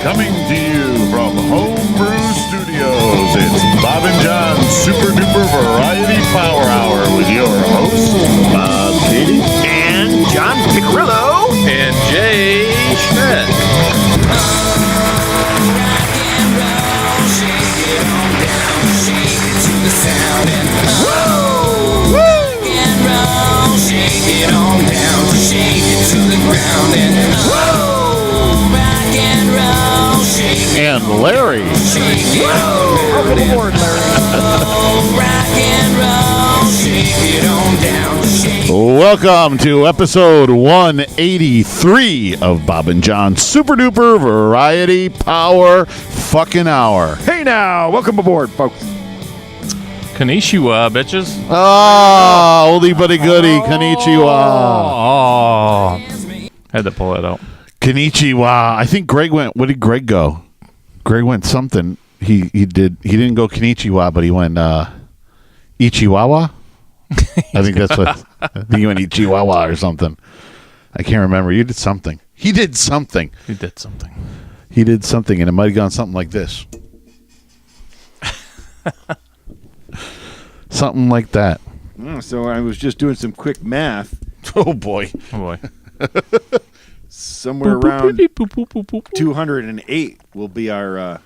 Coming to you from Homebrew Studios, it's Bob and John's Super Duper Variety Power Hour with your hosts, Bob Katie and John Piccirillo and Jay Schmidt. and Larry. Welcome aboard, Welcome to episode 183 of Bob and John's Super Duper Variety Power Fucking Hour. Hey now, welcome aboard, folks. Konnichiwa, bitches. Ah, oldie but a goodie. Konnichiwa. Oh. Had to pull that out. Konnichiwa. I think Greg went. What did Greg go? Greg went something. He did. He didn't go Konnichiwa, but he went Ichiwawa. I think that's what. I think he went Ichiwawa or something. I can't remember. You did something. He did something. He did something. He did something, and it might have gone something like this. Something like that. So I was just doing some quick math. Oh boy. Oh boy. Somewhere around 208 will be our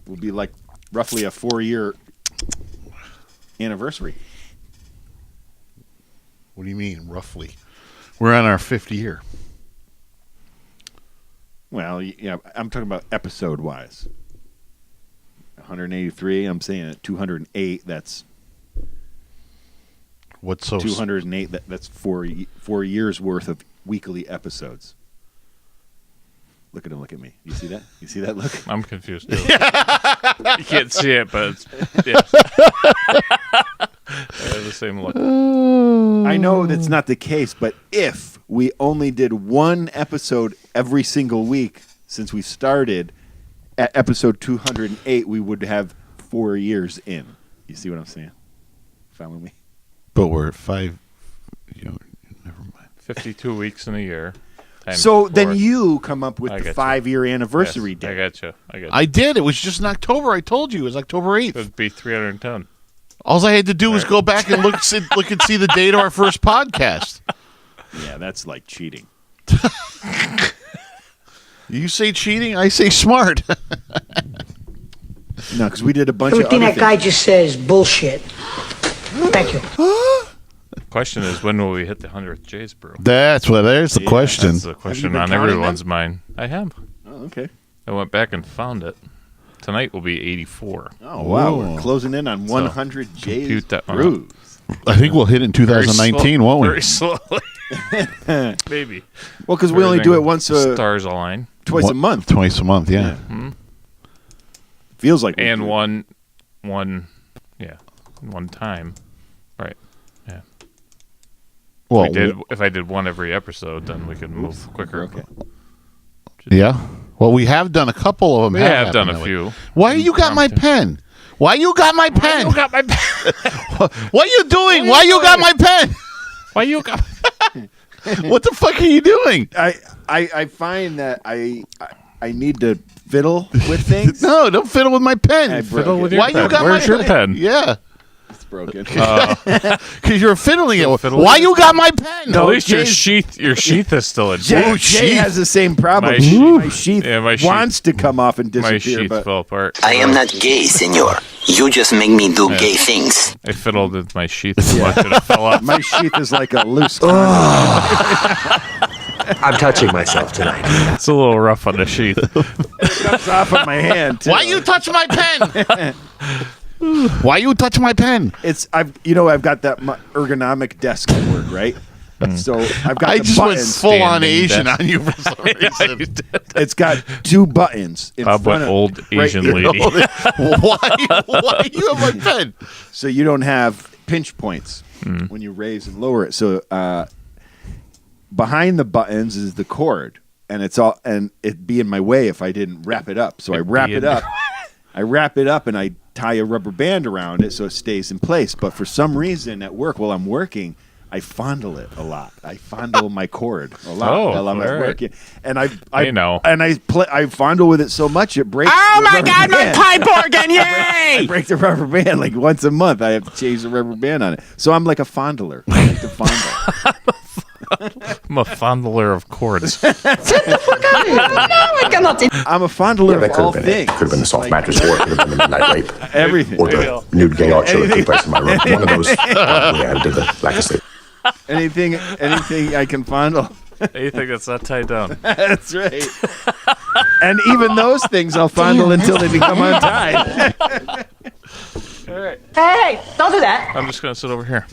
will be like roughly a 4-year anniversary. What do you mean, roughly? We're on our 5th year. Well, yeah, I'm talking about episode-wise. 183, I'm saying at 208, that's... What's so... 208, that's 4 years worth of weekly episodes. Look at him, look at me. You see that? You see that look? I'm confused, too. You can't see it, but it's... Yeah. I have the same look. I know that's not the case, but if we only did one episode every single week since we started at episode 208, we would have 4 years in. You see what I'm saying? Follow me? But we're at 5... never mind. 52 weeks in a year. So then you come up with the 5-year anniversary yes, date. I got you. I did. It was just in October. I told you. It was October 8th. It would be 310. All I had to do was go back and look and see the date of our first podcast. Yeah, that's like cheating. You say cheating, I say smart. No, because we did a bunch of Everything other that guy things. just says bullshit. Thank you. The question is, when will we hit the 100th Jay's Brew? There's the question. That's the question been on counting everyone's them? mind. I have. Oh, okay. I went back and found it. Tonight will be 84. Oh, wow. Whoa. We're closing in on 100 J's compute that one brews. I think we'll hit it in 2019, won't we? Very slowly. Maybe. Well, because we only do it once stars align. twice a month. Twice a month, yeah. Hmm? Feels like we And do. one time. Right. Yeah. Well, If I did one every episode, then we could move quicker. Okay. yeah. Well, we have done a couple of them. We have done a happened that few. way. Why you got my pen? Why you got my pen? You got my pen. What are you doing? Why you got my pen? Why you got? What the fuck are you doing? I find that I need to fiddle with things. No, don't fiddle with my pen. I broke Fiddle it. with your Why pen. you got Where's my your pen? Yeah, It's broken. because you're fiddling it. Fiddle Why with you got my pen? At least your Jay's- sheath is still in. Jay, Ooh, Jay sheath. has the same problem. My sheath. My sheath Yeah, my sheath. wants to come off and My disappear, sheath but fell apart. I am not gay, senor. You just make me do gay things. I fiddled with my sheath too much and it fell off. my sheath is like a loose I'm touching myself tonight. It's a little rough on the sheath. comes off of my hand. Too. Why you touch my pen? Why you touch my pen? I've got that ergonomic desk at work, right? So I've got I the just went buttons. full on standing Asian desk. on you for some reason. It's got 2 buttons in Bob front went of old Asian here. lady. Why you have my pen? So you don't have pinch points when you raise and lower it. So behind the buttons is the cord, and it'd be in my way if I didn't wrap it up. So I wrap it up. I wrap it up and I tie a rubber band around it so it stays in place. But for some reason at work while I'm working, I fondle it a lot. I fondle my cord a lot Oh, while I'm all at right. work, and I fondle with it so much it breaks. Oh the my rubber God, my band. pipe organ! I Yay! break the rubber band like once a month. I have to change the rubber band on it. So I'm like a fondler. I like to fondle. I'm a fondler of cords. No, I cannot. I'm a fondler of all things. Could have been the soft mattress, or it could have been the midnight rape, Everything. or the nude gay art show that took place in my room. One of those. I did the lack of sleep. Anything I can fondle. Anything that's not tied down. That's right. And even those things I'll fondle until they become untied. Hey, don't do that. I'm just going to sit over here.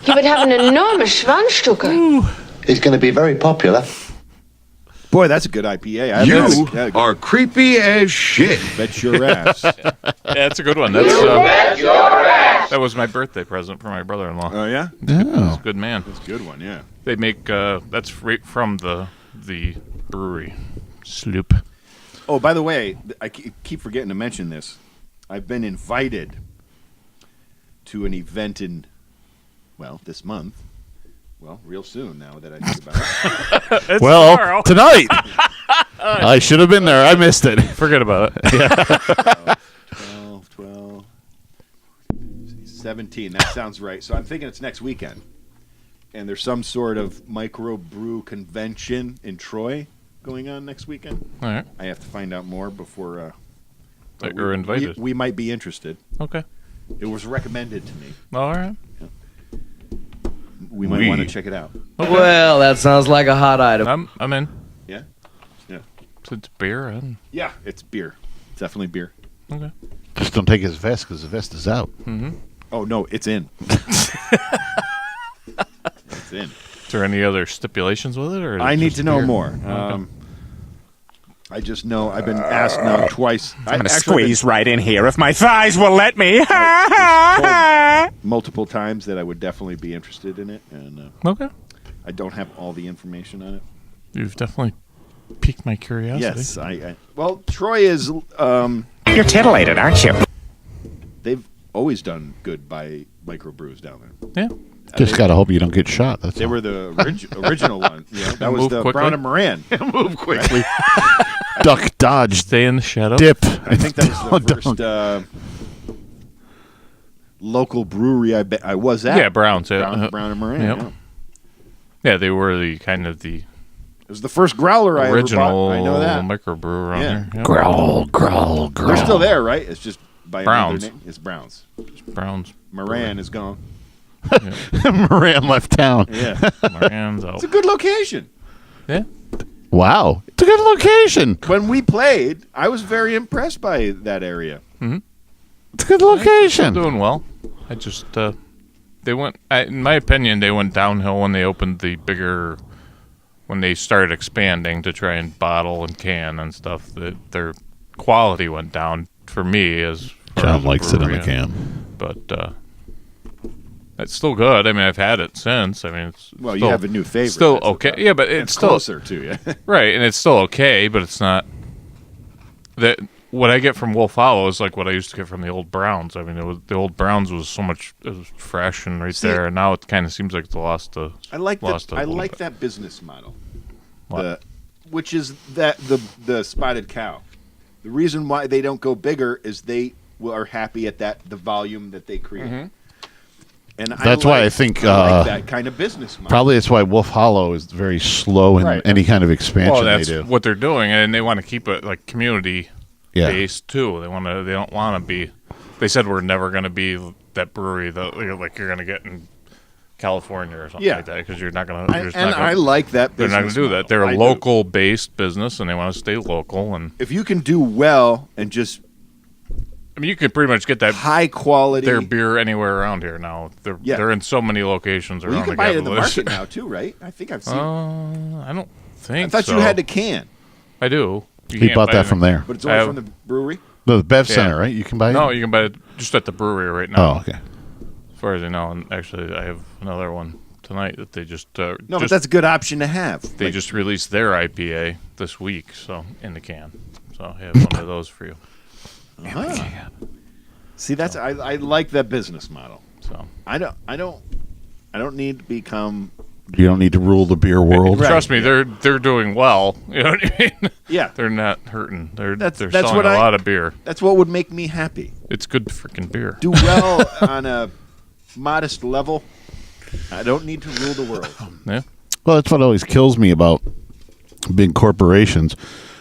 You would have an enormous Schwanzstücke. It's going to be very popular. Boy, that's a good IPA. I You haven't are creepy as shit. bet your ass. Yeah, that's a good one. That's that was my birthday present for my brother-in-law. Oh yeah, He's Oh. a good man. that's a good one. Yeah. They make that's right from the brewery. Sloop. Oh, by the way, I keep forgetting to mention this. I've been invited to an event in, this month. Well, real soon now that I think about it. Well, tomorrow. tonight. I should have been there. I missed it. Forget about it. 12, 17. That sounds right. So I'm thinking it's next weekend. And there's some sort of micro brew convention in Troy going on next weekend. All right. I have to find out more before. But you're invited. We might be interested. Okay. It was recommended to me. All right. We might want to check it out. Well, that sounds like a hot item. I'm in. Yeah? Yeah. So it's beer. Yeah, it's beer. It's definitely beer. Okay. Just don't take his vest because the vest is out. Oh, no, it's in. It's in. Is there any other stipulations with it, or is it I need just to know beer? more. Okay. I just know I've been asked now twice. I'm going to squeeze right in here if my thighs will let me. Multiple times that I would definitely be interested in it, and Okay. I don't have all the information on it. You've definitely piqued my curiosity. Yes, well, Troy is. You're titillated, aren't you? They've always done good by microbrews down there. Yeah. Just got to hope you don't get shot. That's They all. were the original one. Yeah, that was Move the quickly. Brown and Moran. Move quickly. Duck, dodge, Stay in the shadow. dip. I think that was the first local brewery I was at. Yeah, Browns. Yeah. Brown and Moran. Yep. Yeah. Yeah, they were the kind of the It was the first growler I ever original bought. I know that. microbrew around Yeah. there. Yep. Growl, growl, growl. They're still there, right? It's just by Browns. another name. It's Browns. Browns. Moran is gone. Moran left town. Yeah. Moran's out. It's a good location. Yeah. Wow. It's a good location. When we played, I was very impressed by that area. It's a good location. Doing well. I just they went. In my opinion, they went downhill when they opened the bigger. When they started expanding to try and bottle and can and stuff, that their quality went down for me. As far John as likes it in the brewery, can. but it's still good. I mean, I've had it since. I mean, it's Well, still, you have a new favorite. Still That's the okay. problem. Yeah, but It's it's still closer to you. right, and it's still okay. But it's not that what I get from Wolf Hollow is like what I used to get from the old Browns. I mean, the old Browns was so much it was fresh and right See, there, and now it kind of seems like it's lost a. I like lost that. a I little like bit. that business model. What? Which is that the spotted cow. The reason why they don't go bigger is they are happy at the volume that they create. And That's why I think, I like that kind of business model. Probably that's why Wolf Hollow is very slow in Right. any kind of expansion Well, they that's do. what they're doing, and they want to keep it like community Yeah. based too. They don't want to be. They said we're never going to be that brewery that like you're going to get in California or something Yeah. like that because you're not going to. And I like that They're business not going to do model. that. They're I a do. local based business, and they want to stay local. And If you can do well and just I mean, you could pretty much get that high quality. their beer anywhere around here now. Yeah. They're in so many locations Well, you around. can buy it in the market now too, right? I think I've seen. I don't think. I thought so. you had to can, I do. You He can't bought buy that it- from there. but it's I only have- from the brewery. The Bev Yeah. Center, right? You can buy it? No, you can buy it just at the brewery right now. Oh, okay. As far as I know, and actually, I have another one tonight that they just No, but just- that's a good option to have. they Like, just released their IPA this week, so in the can. So I have one of those for you. see, that's I like that business model. So I don't I don't need to become. You don't need to rule the beer world. Right. Trust me, they're doing well. You know what I mean? Yeah. They're not hurting. They're That's selling what a lot of beer. That's what would make me happy. It's good freaking beer. Do well on a modest level. I don't need to rule the world. Yeah. Well, that's what always kills me about big corporations.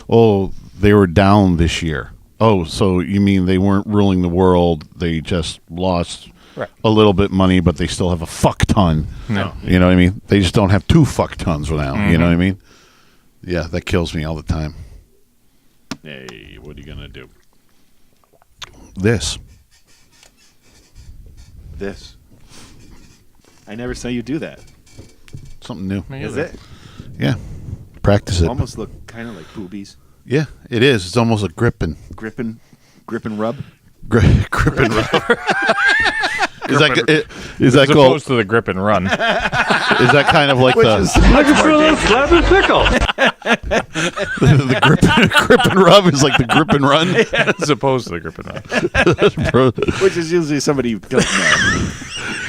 Oh, they were down this year. Oh, so you mean they weren't ruling the world? They just lost a little bit money, but they still have a fuck ton. No. You know what I mean? They just don't have 2 fuck tons now. You know what I mean? Yeah, that kills me all the time. Hey, what are you gonna do? This. I never saw you do that. Something new. Is it? Yeah. Practice it. Almost look kind of like boobies. Yeah, it is. It's almost a gripping. Grip and rub. Grip and rub. Is that As opposed to the grip and run? Is that kind of like I can feel a slab and pickle. the grip and rub is like the grip and run? As opposed to the grip and run. Which is usually somebody who doesn't know.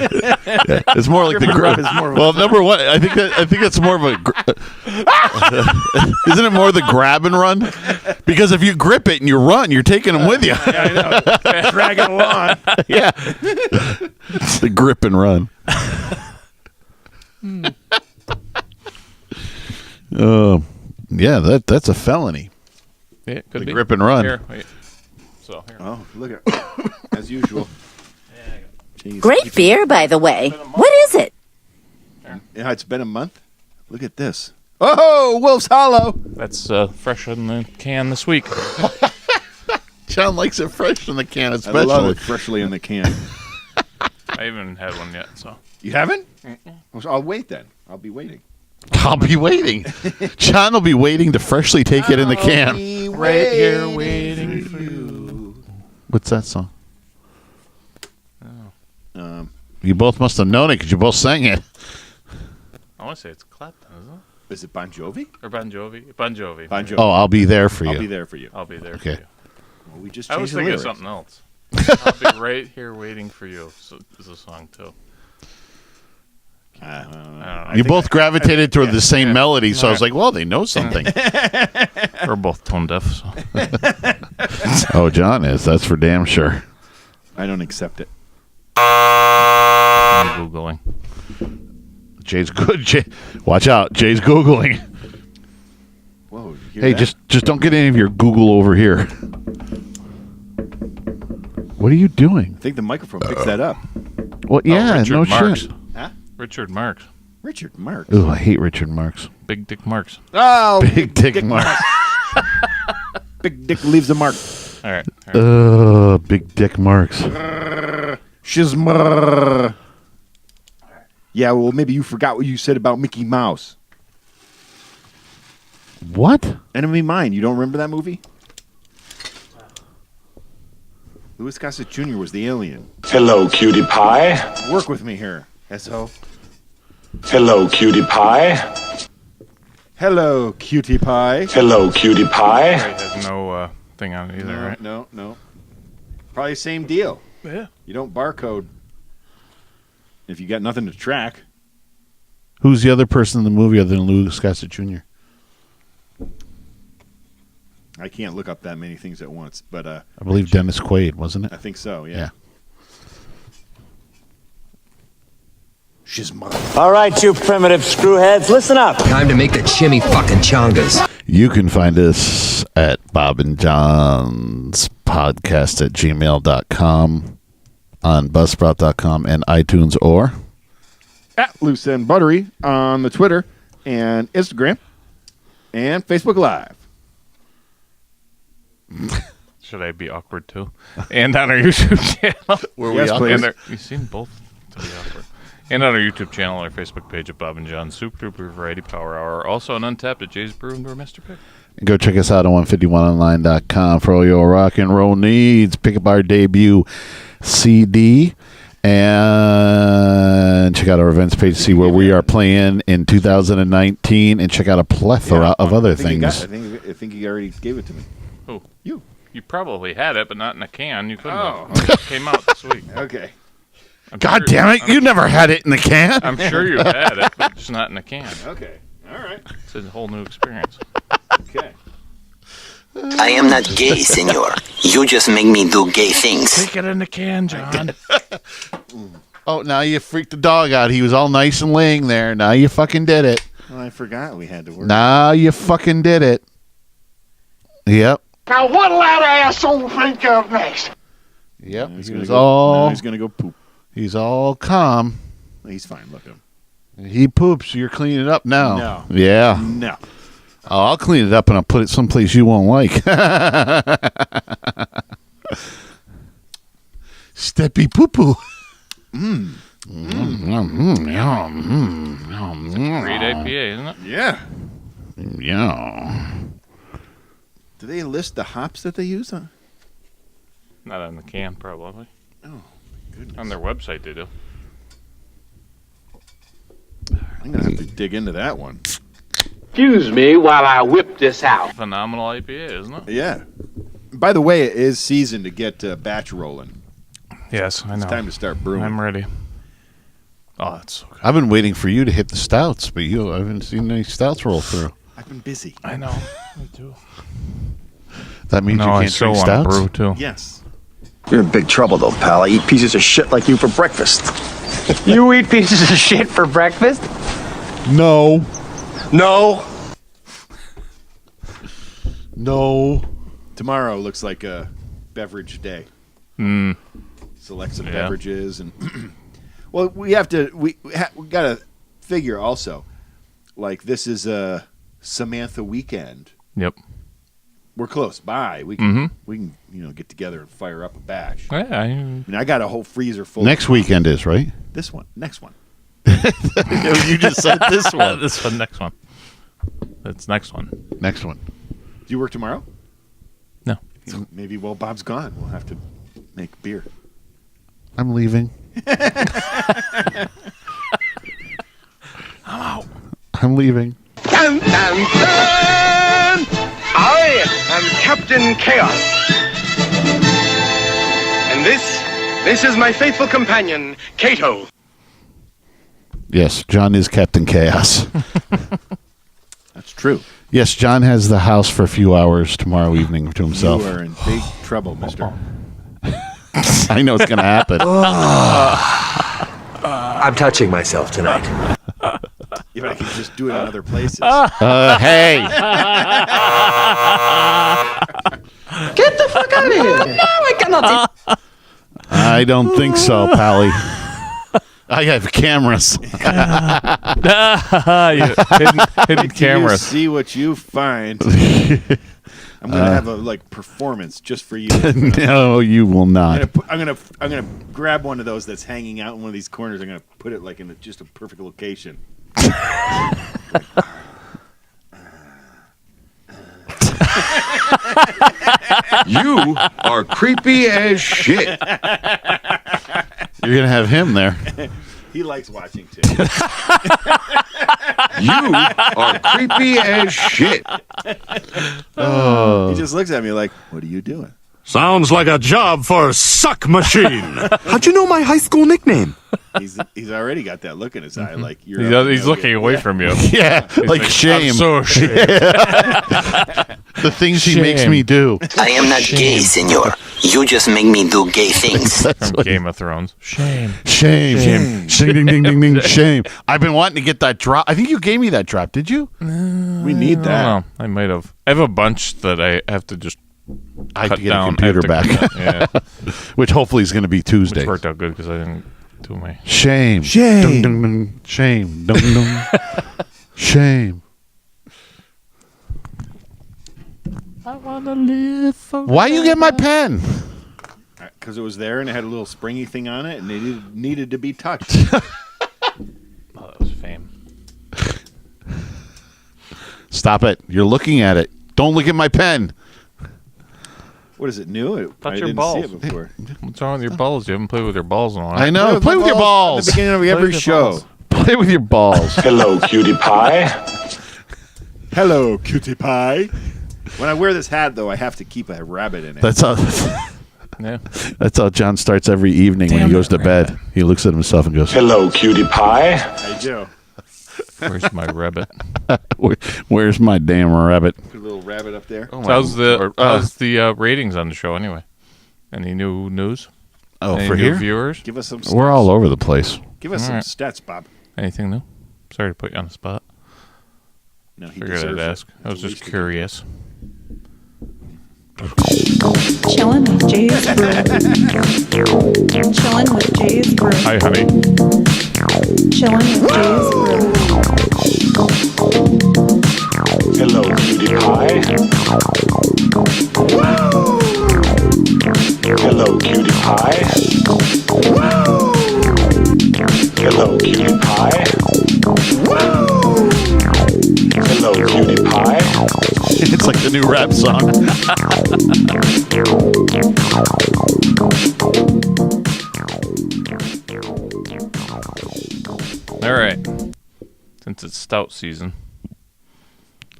Yeah, it's more like Grip the and rub grip. is more of Well, number one, I think it's more of a. Isn't it more the grab and run? Because if you grip it and you run, you're taking them with you. Yeah, I know. Drag it along. Yeah, the grip and run. Yeah, that's a felony. Yeah, could The be. grip and run. Here, wait. So here. Oh, look at as usual. Jeez. Great beer, by the way. What is it? Yeah, it's been a month. Look at this. Oh, Wolf's Hollow. That's fresh in the can this week. John likes it fresh in the can, I especially. love it freshly in the can. I haven't had one yet, so. You haven't? Well, I'll wait then. I'll be waiting. I'll be waiting. John will be waiting to freshly take it in the can. Right here waiting for you. What's that song? You both must have known it because you both sang it. I want to say it's Clapton, isn't it? Is it Bon Jovi? Or Bon Jovi? Bon Jovi. Bon Jovi. Oh, I'll be there for you. I'll be there for you. I'll be there Okay. for you. Well, we just I was changed the thinking of lyrics. something else. I'll be right here waiting for you. So is a song too. I don't know. I don't know. You both gravitated toward the same melody, so I was like, well, they know something. We're both tone deaf. So. Oh, John is. That's for damn sure. I don't accept it. I'm Googling. Jay's good. Watch out. Jay's Googling. Whoa. You hear Hey, that? just don't get any of your Google over here. What are you doing? I think the microphone picks that up. Well, yeah, Richard no Marx. shit. Huh? Richard Marx. Richard Marx. Ooh, I hate Richard Marx. Big Dick Marx. Oh, Big Dick Marx. Big Dick leaves a mark. All right. Big Dick Marx. Shizmar. Yeah, well, maybe you forgot what you said about Mickey Mouse. What? Enemy Mine. You don't remember that movie? Louis Gossett Jr. was the alien. Hello, cutie pie. Work with me here, S.O. Hello, cutie pie. Hello, cutie pie. Hello, cutie pie. It has no thing on it either, No, right? no. Probably same deal. Yeah. You don't barcode if you got nothing to track. Who's the other person in the movie other than Louis Gossett Jr.? I can't look up that many things at once, but I believe Dennis Quaid, wasn't it? I think so, yeah. Yeah. Shizmar. All right, you primitive screwheads, listen up. Time to make the chimmy fucking chongas. You can find us at Bob and John's podcast at gmail.com, on buzzsprout.com, and iTunes, or At Loose and Buttery on the Twitter and Instagram and Facebook Live. Should I be awkward too? And on our YouTube channel. Were Yes, please. You seem both to be awkward. And on our YouTube channel, our Facebook page at Bob and John Super Duper Variety Power Hour. Also on Untapped at Jay's Brew and Brewmaster Pick. And go check us out on 151online.com for all your rock and roll needs. Pick up our debut CD and check out our events page to see where we are playing in 2019 and check out a plethora of other I think things. I think you already gave it to me. Who? You. You probably had it, but not in a can. You couldn't Oh. have. It came out this week. Okay. God damn it! You never had it in the can. I'm sure you've had it, but it's not in a can. Okay. All right. It's a whole new experience. Okay. I am not gay, senor. You just make me do gay things. Take it in the can, John. Oh, now you freaked the dog out. He was all nice and laying there. Now you fucking did it. Well, I forgot we had to work. Now you fucking did it. Yep. Now what'll that asshole think of next? Yep. He's He gonna was go, all. he's going to go poop. He's all calm. He's fine. Look at him. He poops. You're cleaning it up now. No. Yeah. No. Oh, I'll clean it up and I'll put it someplace you won't like. Steppy poo poo. Great IPA, isn't it? Yeah. Yeah. Do they list the hops that they use on? Not on the can, probably. Oh, goodness. On their website, they do. I'm going to have to dig into that one. Excuse me while I whip this out. Phenomenal IPA, isn't it? Yeah. By the way, it is season to get batch rolling. Yes, I know. It's time to start brewing. I'm ready. Oh, that's so good. I've been waiting for you to hit the stouts, but I haven't seen any stouts roll through. I've been busy. I know. Me too. That means you I can't still drink want to stouts? brew, too. Yes. You're in big trouble, though, pal. I eat pieces of shit like you for breakfast. You eat pieces of shit for breakfast? No. No. No. Tomorrow looks like a beverage day. Select some beverages and well, we have to we got to figure also like this is a Samantha weekend. Yep. We're close by. We can get together and fire up a batch. Yeah, I mean, I got a whole freezer full. Next weekend is, right? This one. Next one. You just said this one. This one, next one. That's next one. Next one. Do you work tomorrow? No. So maybe while Bob's gone, we'll have to make beer. I'm leaving. I'm out. I'm leaving. Dun, dun, dun! I am Captain Chaos. And this is my faithful companion, Kato. Yes, John is Captain Chaos. That's true. Yes, John has the house for a few hours tomorrow evening to himself. You are in big trouble, mister. I know it's going to happen. I'm touching myself tonight. If I could just do it in other places. Hey. Get the fuck out of here! No, I cannot. I don't think so, Pally. I have cameras. hidden cameras. See what you find. I'm gonna have a performance just for you. No, you will not. I'm gonna grab one of those that's hanging out in one of these corners. I'm gonna put it in just a perfect location. You are creepy as shit. You're going to have him there. He likes watching too. You are creepy as shit. He just looks at me like, "What are you doing?" Sounds like a job for Suck Machine. How'd you know my high school nickname? He's already got that look in his eye, like you're. He's looking away from you. Yeah, like shame. I'm so ashamed. The things he makes me do. I am not gay, senor. You just make me do gay things. From Game of Thrones. Shame. Shame. Ding, ding, ding, ding. Shame. I've been wanting to get that drop. I think you gave me that drop. Did you? We need that. I don't know. I might have. I have a bunch that I have to just I have cut to get down. a computer back. Yeah. Which hopefully is going to be Tuesday. Which worked out good because I didn't do my... Shame. Shame. Dun, dun, dun. Shame. Dun, dun. Shame. I want to live forever. Why you get my pen? Because it was there and it had a little springy thing on it, and it needed to be touched. Oh, that was fame. Stop it. You're looking at it. Don't look at my pen. What is it, new? Touch I your didn't balls. see it before. What's wrong with your balls? You haven't played with your balls in a while. I know. Play with your balls. At the beginning of every with your show. balls. Play with your balls. Hello, cutie pie. Hello, cutie pie. When I wear this hat, though, I have to keep a rabbit in it. That's a... Yeah. That's how John starts every evening when he goes to bed. He looks at himself and goes, Hello, cutie pie. I do. Where's my rabbit? Where's my damn rabbit? Put a little rabbit up there. So how's the ratings on the show anyway? Any new news? Oh, Any for new here? viewers? Give us some stats. We're all over the place. Give us All some right. stats, Bob. Anything new? Sorry to put you on the spot. No, he Figured I'd deserves ask. it. I was It's just the least curious. Chilling with Jay's Brew. Chilling with Jay's Brew. Hi, honey. Chilling with Jay's Brew. Hello, cutie pie. Hello, cutie pie. Hello, cutie pie. Hello, cutie pie. It's like the new rap song. All right. Since it's stout season.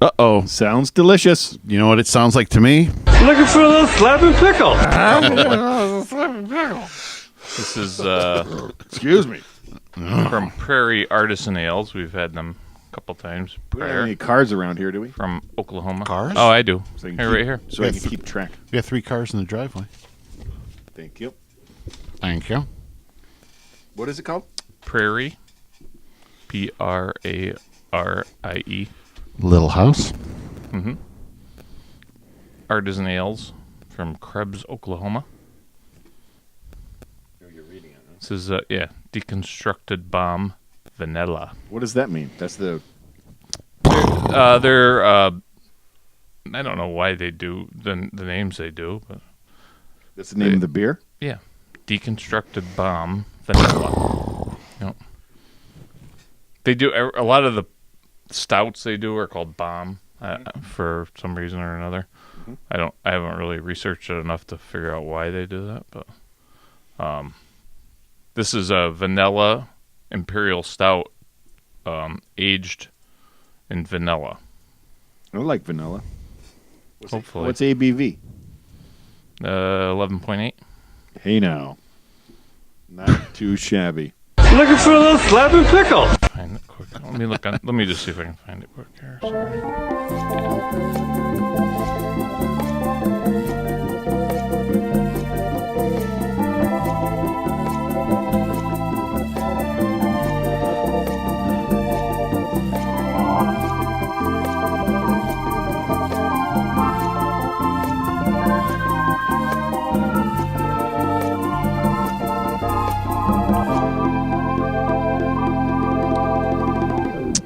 Uh-oh. Sounds delicious. You know what it sounds like to me? Looking for a little slab and pickle. This is Excuse me. from Prairie Artisan Ales. We've had them a couple times We don't have prior. any cars around here, do we? From Oklahoma. Cars? Oh, I do. So I can Here, keep- right here. So I can keep track. We got 3 cars in the driveway. Thank you. Thank you. What is it called? Prairie. Prarie. Little house. Mm-hmm. Artisan Ales from Krebs, Oklahoma. You're reading it. Huh? This is, Deconstructed Bomb Vanilla. What does that mean? That's the. They're I don't know why they do the names they do, but That's the name of the beer. yeah, Deconstructed Bomb Vanilla. Yep. They do a lot of the stouts they do are called bomb for some reason or another. Mm-hmm. I haven't really researched it enough to figure out why they do that, but this is a vanilla imperial stout aged in vanilla. I like vanilla. Hopefully. What's ABV? 11.8. Hey now. Not too shabby. Looking for a little slab and pickle. Find it quick. Let me look on. Let me just see if I can find it quick here. Sorry.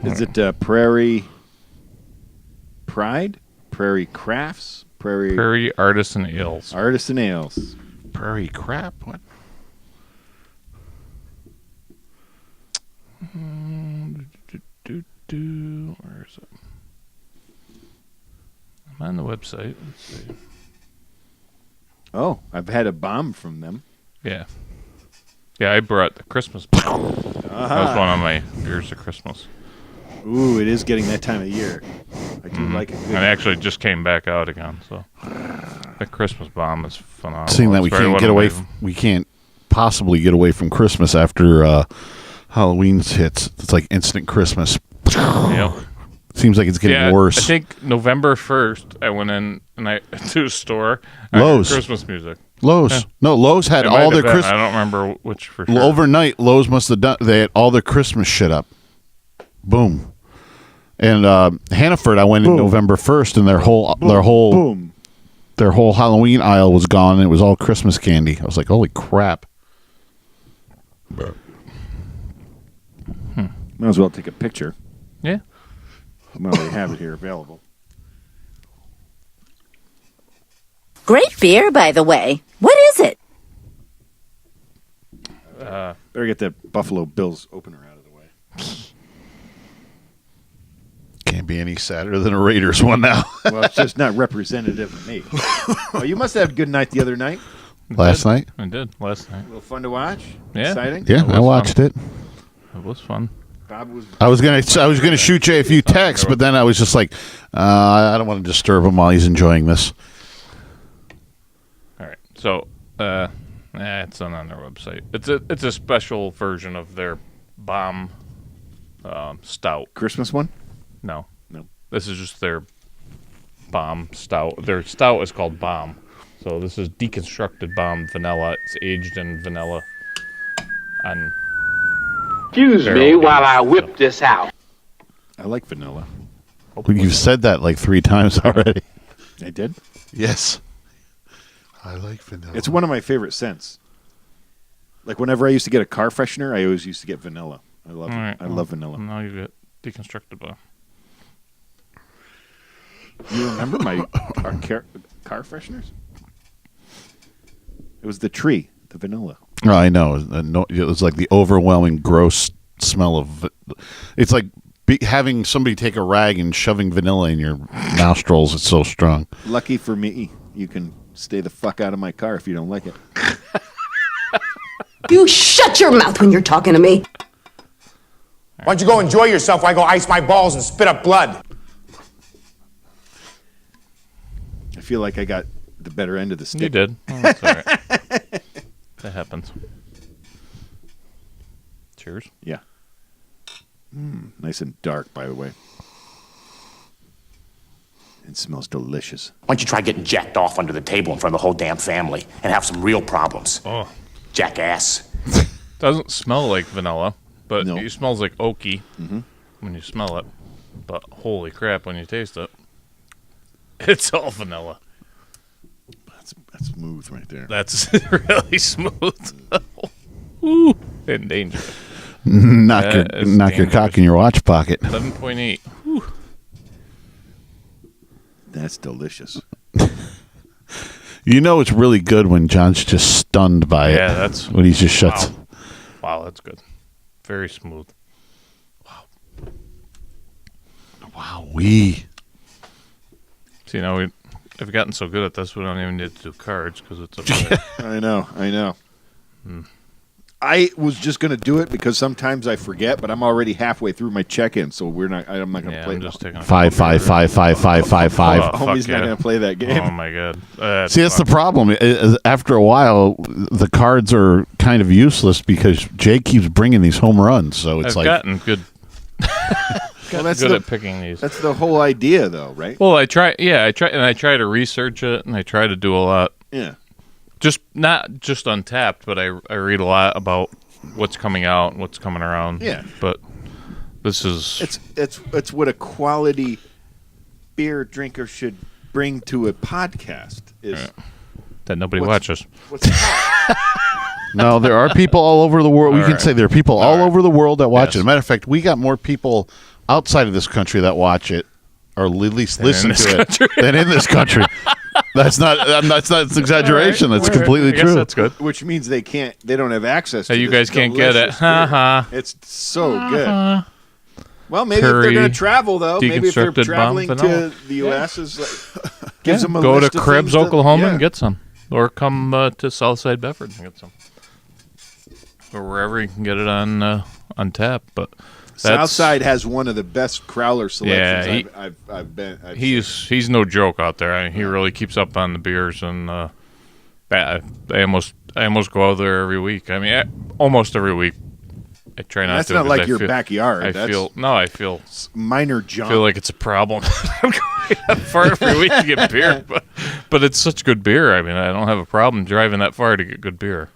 Is it Prairie Pride? Prairie Crafts? Prairie Artisan Ales. Artisan Ales. Prairie crap? What? Where is it? I'm on the website. Let's see. Oh, I've had a bomb from them. Yeah. Yeah, I brought the Christmas bomb. That was one of my beers of Christmas. Ooh, it is getting that time of year. I do like it. And it actually just came back out again. So the Christmas bomb is phenomenal. Seeing that It's we very can't one get of away, my- we can't possibly get away from Christmas after Halloween's hits. It's like instant Christmas. Yep. Seems like it's getting Yeah, worse. I think November 1st, I went in and I to a store. I heard Lowe's. Christmas music. Lowe's. Yeah. No, Lowe's had It might all their have been. Christmas. I don't remember which for sure. Overnight, Lowe's must have done. They had all their Christmas shit up. Boom. And Hannaford, I went in November 1st, and their whole Halloween aisle was gone, and it was all Christmas candy. I was like, holy crap! Might as well take a picture. Yeah. Well, we have it here available. Great beer, by the way. What is it? Better get that Buffalo Bills opener out of the way. Can't be any sadder than a Raiders one now. Well, it's just not representative of me. Oh, you must have had a good night the other night. Last night? I did last night. A little fun to watch. Yeah. Exciting. Yeah, I watched it. It was fun. Bob was. I was gonna shoot Jay a few texts, but then I was just like, I don't want to disturb him while he's enjoying this. All right. So It's not on their website. It's a special version of their bomb stout. Christmas one? No. No. This is just their bomb stout. Their stout is called Bomb. So this is deconstructed bomb vanilla. It's aged in vanilla. Excuse me while I whip this out. I like vanilla. You've said that like 3 times already. I did? Yes. I like vanilla. It's one of my favorite scents. Like whenever I used to get a car freshener, I always used to get vanilla. I love it. Right, I love vanilla. Now you get deconstructed bomb. You remember my car fresheners? It was the tree, the vanilla. Oh, I know. It was like the overwhelming gross smell of. It's like having somebody take a rag and shoving vanilla in your nostrils. It's so strong. Lucky for me, you can stay the fuck out of my car if you don't like it. You shut your mouth when you're talking to me. Why don't you go enjoy yourself while I go ice my balls and spit up blood? I feel like I got the better end of the stick. You did. Oh, that's all right. That happens. Cheers. Yeah. Nice and dark, by the way. It smells delicious. Why don't you try getting jacked off under the table in front of the whole damn family and have some real problems? Oh. Jackass. Doesn't smell like vanilla, but No. it smells like oaky when you smell it. But holy crap, when you taste it, it's all vanilla. That's smooth right there. That's really smooth. Ooh, in danger. Knock your cock in your watch pocket. 7.8. That's delicious. You know it's really good when John's just stunned by it. Yeah, that's when he just shuts. Wow, that's good. Very smooth. Wow, we. See, now we've gotten so good at this, we don't even need to do cards because it's up there. I know. I was just going to do it because sometimes I forget, but I'm already halfway through my check-in, so I'm not going to play. I'm just taking 5, 5, 5, 5, 5, 5, 5. Homie's not going to play that game. Oh my god! See, that's the problem. After a while, the cards are kind of useless because Jay keeps bringing these home runs. So it's I've gotten good. Well, that's good at picking these. That's the whole idea, though, right? Well, I try to research it, and I try to do a lot. Yeah. Just not just Untapped, but I read a lot about what's coming out and what's coming around. Yeah. But this is it's what a quality beer drinker should bring to a podcast is that nobody watches. What's No, there are people all over the world. We can say there are people all over the world that watch Yes. it. Matter of fact, we got more people outside of this country that watch it, or at least listen to it, than in this country. That's not an exaggeration. All right. That's completely I guess true. that's good. Which means they don't have access to You this guys can't get it. delicious beer. It's so good. Well, maybe if they're going to travel, though, maybe if they're deconstructed traveling bomb to vanilla. the U.S., gives them a go list to of Krebs, things Oklahoma, and get some, or come to Southside Bedford and get some, or wherever you can get it on tap. But Southside has one of the best crowler selections Yeah, I've been. he's no joke out there. I mean, he really keeps up on the beers, and I almost go out there every week. I mean, almost every week. I try not That's to. not like I your feel, backyard. I That's feel minor junk. I feel like it's a problem. I'm going that far every week to get beer, but it's such good beer. I mean, I don't have a problem driving that far to get good beer.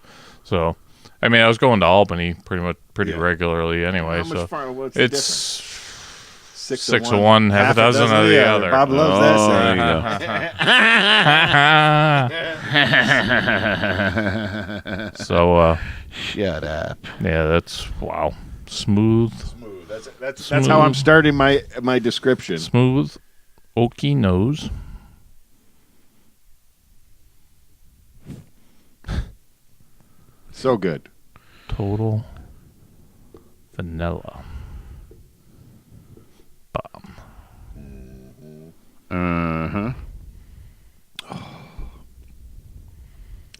So, I mean, I was going to Albany pretty regularly anyway. How much So far, what's the it's difference? 6 of one, half a dozen of the other. Bob loves that. So, shut up. Yeah, that's smooth. That's how I'm starting my description. Smooth, oaky nose. So good. Total vanilla. Bomb.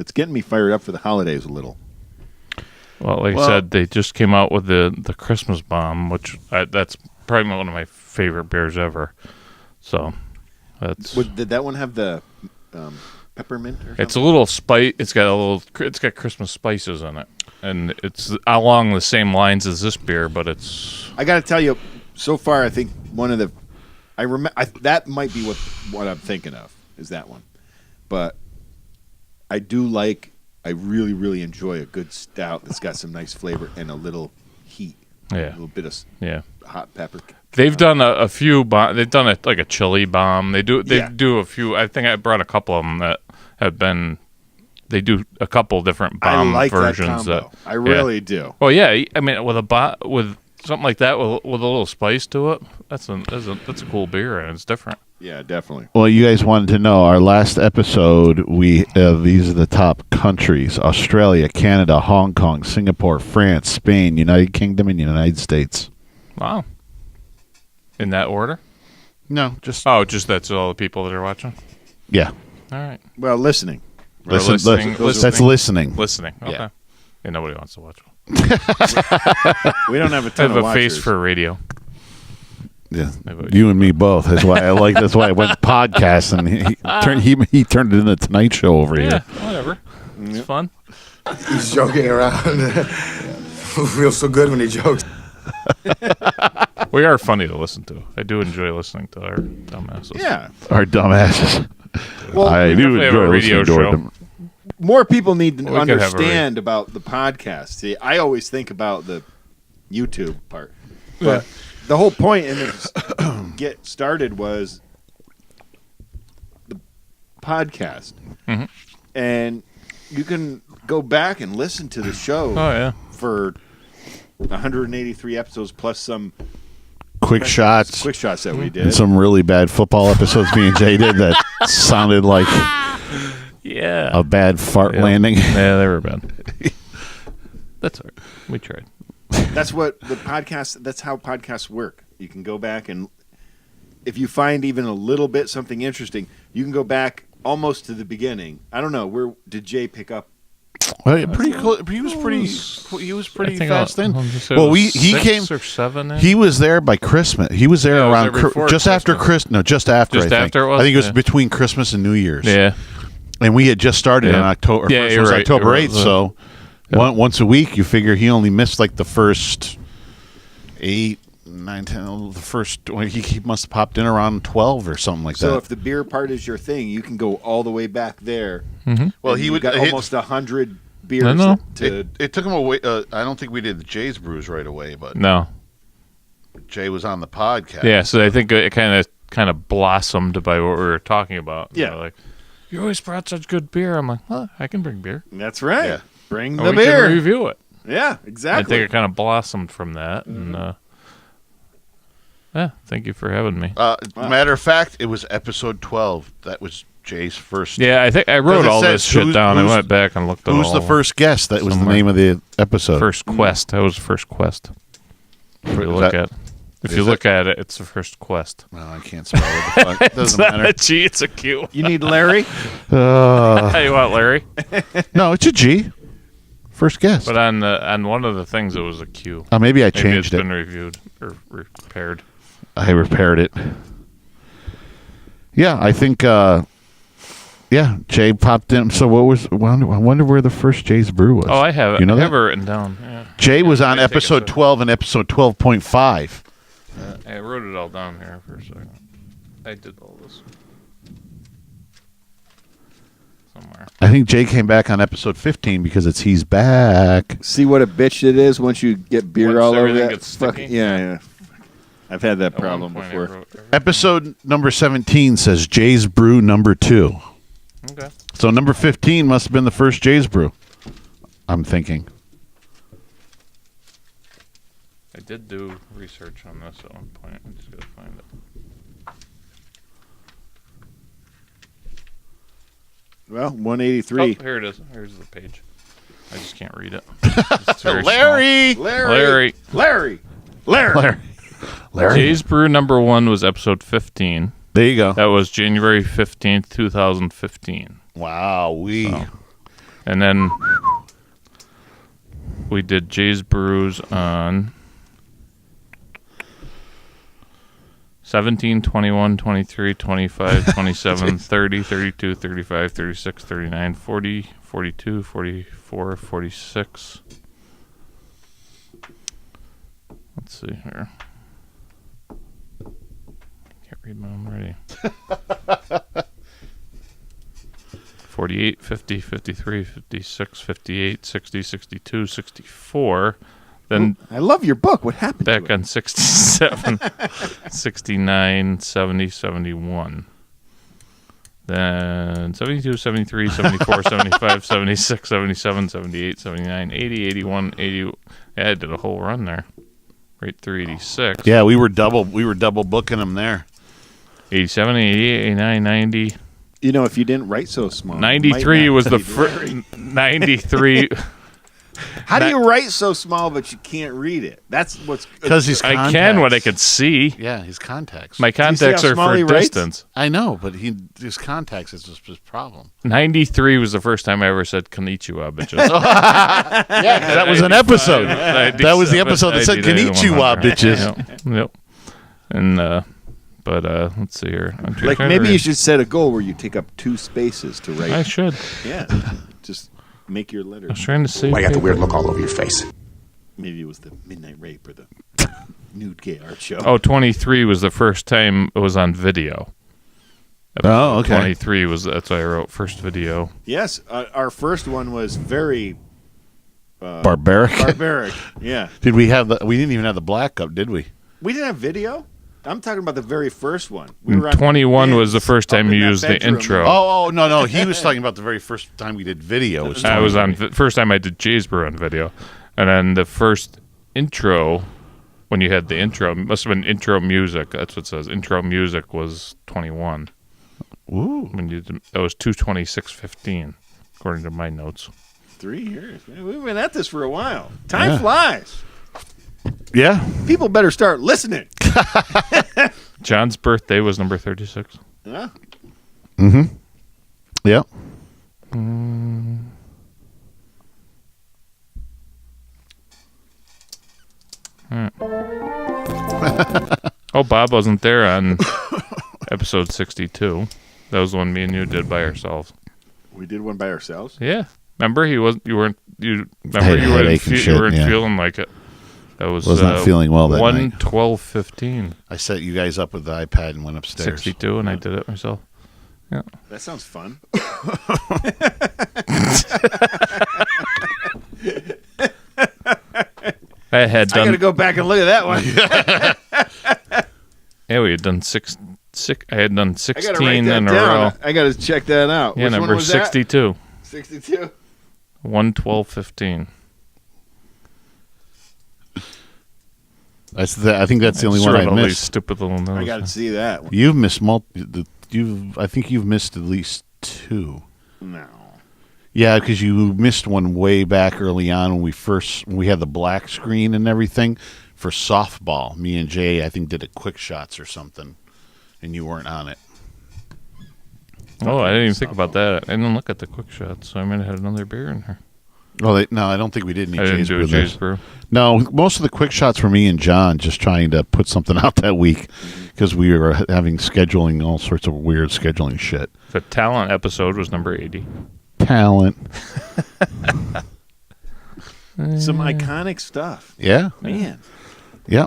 It's getting me fired up for the holidays a little. Well, I said, they just came out with the Christmas bomb, which that's probably one of my favorite beers ever. So that's Did that one have the peppermint or something? It's a little spice. It's got Christmas spices in it, and it's along the same lines as this beer, but it's. I got to tell you, so far I think one of the, that might be what I'm thinking of is that one, but I really really enjoy a good stout that's got some nice flavor and a little heat, a little bit of hot pepper. They've done a few. They've done like a chili bomb. They do a few. I think I brought a couple of them that have been. They do a couple different bomb versions. That combo. I really do. Well, yeah. I mean, with something like that with a little spice to it, that's a cool beer and it's different. Yeah, definitely. Well, you guys wanted to know our last episode. These are the top countries: Australia, Canada, Hong Kong, Singapore, France, Spain, United Kingdom, and United States. Wow. In that order? No, just that's all the people that are watching. Yeah. All right. Well, listening. Listening. That's listening. Listening. Okay. Yeah. And nobody wants to watch. We don't have a I ton have of a face watchers. for radio. Yeah, you and me both. That's why I like. That's why I went podcast, and he turned it into Tonight Show over Yeah, here. whatever. It's fun. He's joking around. Feels so good when he jokes. We are funny to listen to. I do enjoy listening to our dumbasses. Yeah. Our dumbasses. Well, I do definitely have enjoy a radio listening to our show. More people need to Well, we could have a understand about the podcast. See, I always think about the YouTube part, but the whole point in this get started was the podcast, and you can go back and listen to the show. Oh yeah. For 183 episodes plus some quick shots that we did, and some really bad football episodes me and Jay did that sounded like a bad fart landing. Yeah, they were bad. That's all right. We tried. That's what the podcast. That's how podcasts work. You can go back and if you find even a little bit something interesting, you can go back almost to the beginning. I don't know where did Jay pick up. Well, pretty close. He was pretty fast in. Well, he 6 came or 7. He was there by Christmas. He was there around just after Christmas. No, just after. Just I think. after it was? I think it was between Christmas and New Year's. Yeah. And we had just started on October. Yeah, First was right. October 8th. So once a week, you figure he only missed like the first 8, 9, 10. The first he must have popped in around 12 or something like that. So if the beer part is your thing, you can go all the way back there. Mm-hmm. Well, he would got almost 100 beers. No. It took him away. I don't think we did the Jay's Brews right away, but no. Jay was on the podcast. Yeah, so I think it kind of blossomed by what we were talking about. Yeah, like you always brought such good beer. I'm like, well, I can bring beer. That's right. Yeah. Bring And the we beer. can review it. Yeah, exactly. I think it kind of blossomed from that, and thank you for having me. Matter of fact, it was episode 12. That was Jay's first. Yeah, I think I wrote all this shit down. I went back and looked at Who's all the first guest? That was the name of the episode. First Quest. That was First Quest. If you look at it, it's the First Quest. No, I can't spell it. It doesn't matter. It's not a G, it's a Q. You need Larry? You want Larry? No, it's a G. First guest. But on one of the things, it was a Q. Maybe I Maybe changed it's it. been reviewed or repaired. I repaired it. Yeah, I think. Jay popped in. So what was? I wonder where the first Jay's Brew was. Oh, I have it. You know I that? have it written down. Yeah. Jay was on episode 12 and episode 12.5. I wrote it all down here for a second. I did all this somewhere. I think Jay came back on episode 15 because he's back. See what a bitch it is once you get beer Once all over everything that. gets sticky? Yeah. I've had that At one problem point I before. wrote everything. Episode number 17 says Jay's Brew number 2. Okay. So number 15 must have been the first Jay's Brew. I'm thinking. I did do research on this at one point. I'm just going to find it. Well, 183. Oh, here it is. Here's the page. I just can't read it. It's very Larry! small. Larry. Jay's Brew number 1 was episode 15. There you go. That was January 15th, 2015. Wow. And then we did Jay's Brews on 17, 21, 23, 25, 27, 30, 32, 35, 36, 39, 40, 42, 44, 46. Let's see here. Can't read my own writing. 48, 50, 53, 56, 58, 60, 62, 64. Then I love your book. What happened back to it? on 67, 69, 70, 71. Then 72, 73, 74, 75, 76, 77, 78, 79, 80, 81, 80. Yeah, I did a whole run there. Right through 86. Yeah, we were double booking them there. 87, 88, 89, 90. You know, if you didn't write so small. 93 was the first. 93. How do you write so small but you can't read it? That's what's because he's contacts. I can what I can see. Yeah, his contacts. My contacts are for distance. I know, but his contacts is just his problem. 93 was the first time I ever said konnichiwa, bitches. Yeah, that was an episode. That was the episode that said konnichiwa, bitches. Yep. And but let's see here. Like maybe you should set a goal where you take up 2 spaces to write. I should. Yeah. Just make your letters. I was trying to see. Why you got the weird look all over your face? Maybe it was the Midnight Rape or the Nude Gay Art Show. Oh, 23 was the first time it was on video. Oh, okay. 23 was, that's why I wrote first video. Yes, our first one was very barbaric. Barbaric, yeah. Did we have we didn't even have the black up, did we? We didn't have video? I'm talking about the very first one. We were 21 was the first time you used the intro. Oh, no. He was talking about the very first time we did video. I was on first time I did Jay's Brew on video. And then the first intro, when you had the intro, must have been intro music. That's what it says. Intro music was 21. Ooh. When you did, that was 226.15, according to my notes. 3 years. Man, we've been at this for a while. Time flies. Yeah. People better start listening. John's birthday was number 36. Yeah. Mm-hmm. Yep. Oh, Bob wasn't there on episode 62. That was the one me and you did by ourselves. We did one by ourselves? Yeah. Remember you weren't feeling like it. That was not feeling well that 1/12/15. I set you guys up with the iPad and went upstairs. 62, and I did it myself. Yeah. That sounds fun. I got to go back and look at that one. Yeah, we had done I had done 16 in a down. row. I got to check that out. Yeah, Which number one was 62. That? 62? 1/12/15. I think that's the only one I all these missed. stupid little notes. I got to see that one. You've missed I think you've missed at least 2. No. Yeah, because you missed one way back early on when we had the black screen and everything for softball. Me and Jay, I think, did a quick shots or something, and you weren't on it. Oh, I didn't even think about that. I didn't look at the quick shots, so I might have had another beer in here. Oh, no, I don't think we did any Jay's Brew. Jay's Brew. No, most of the quick shots were me and John just trying to put something out that week because we were having scheduling, all sorts of weird scheduling shit. The talent episode was number 80. Talent. Some iconic stuff. Yeah. Man. Yeah.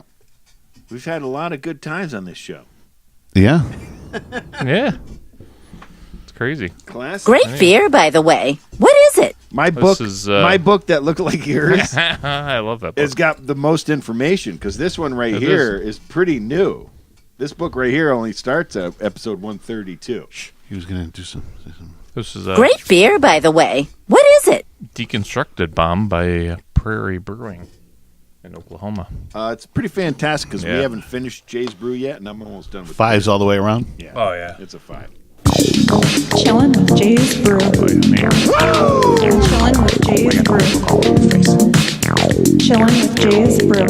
We've had a lot of good times on this show. Yeah. Yeah. It's crazy. Classic. Great beer, by the way. What is it? My book that looked like yours. I love that book. It's got the most information because this one right here is pretty new. This book right here only starts at episode 132. He was going to do some. This is Great beer, by the way. What is it? Deconstructed Bomb by Prairie Brewing in Oklahoma. It's pretty fantastic because we haven't finished Jay's Brew yet, and I'm almost done with 5s all the way around? Yeah. Oh, yeah. It's a 5. Chillin' with Jay's Brew. Chillin' with Jay's Brew. Chillin' with Jay's Brew.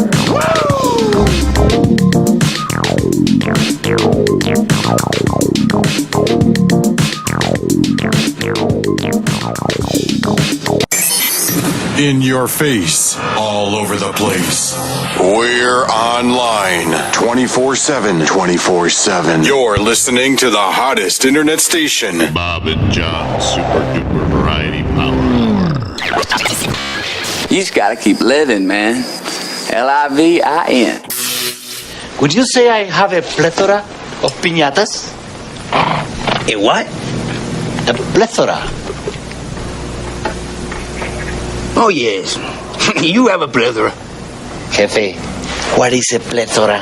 In your face, all over the place. We're online 24/7. 24/7. You're listening to the hottest internet station. Bob and John Super Duper Variety Power Hour. You just gotta keep living, man. Livin. Would you say I have a plethora of piñatas? A what? A plethora. Oh, yes. You have a plethora. Jefe, what is a plethora?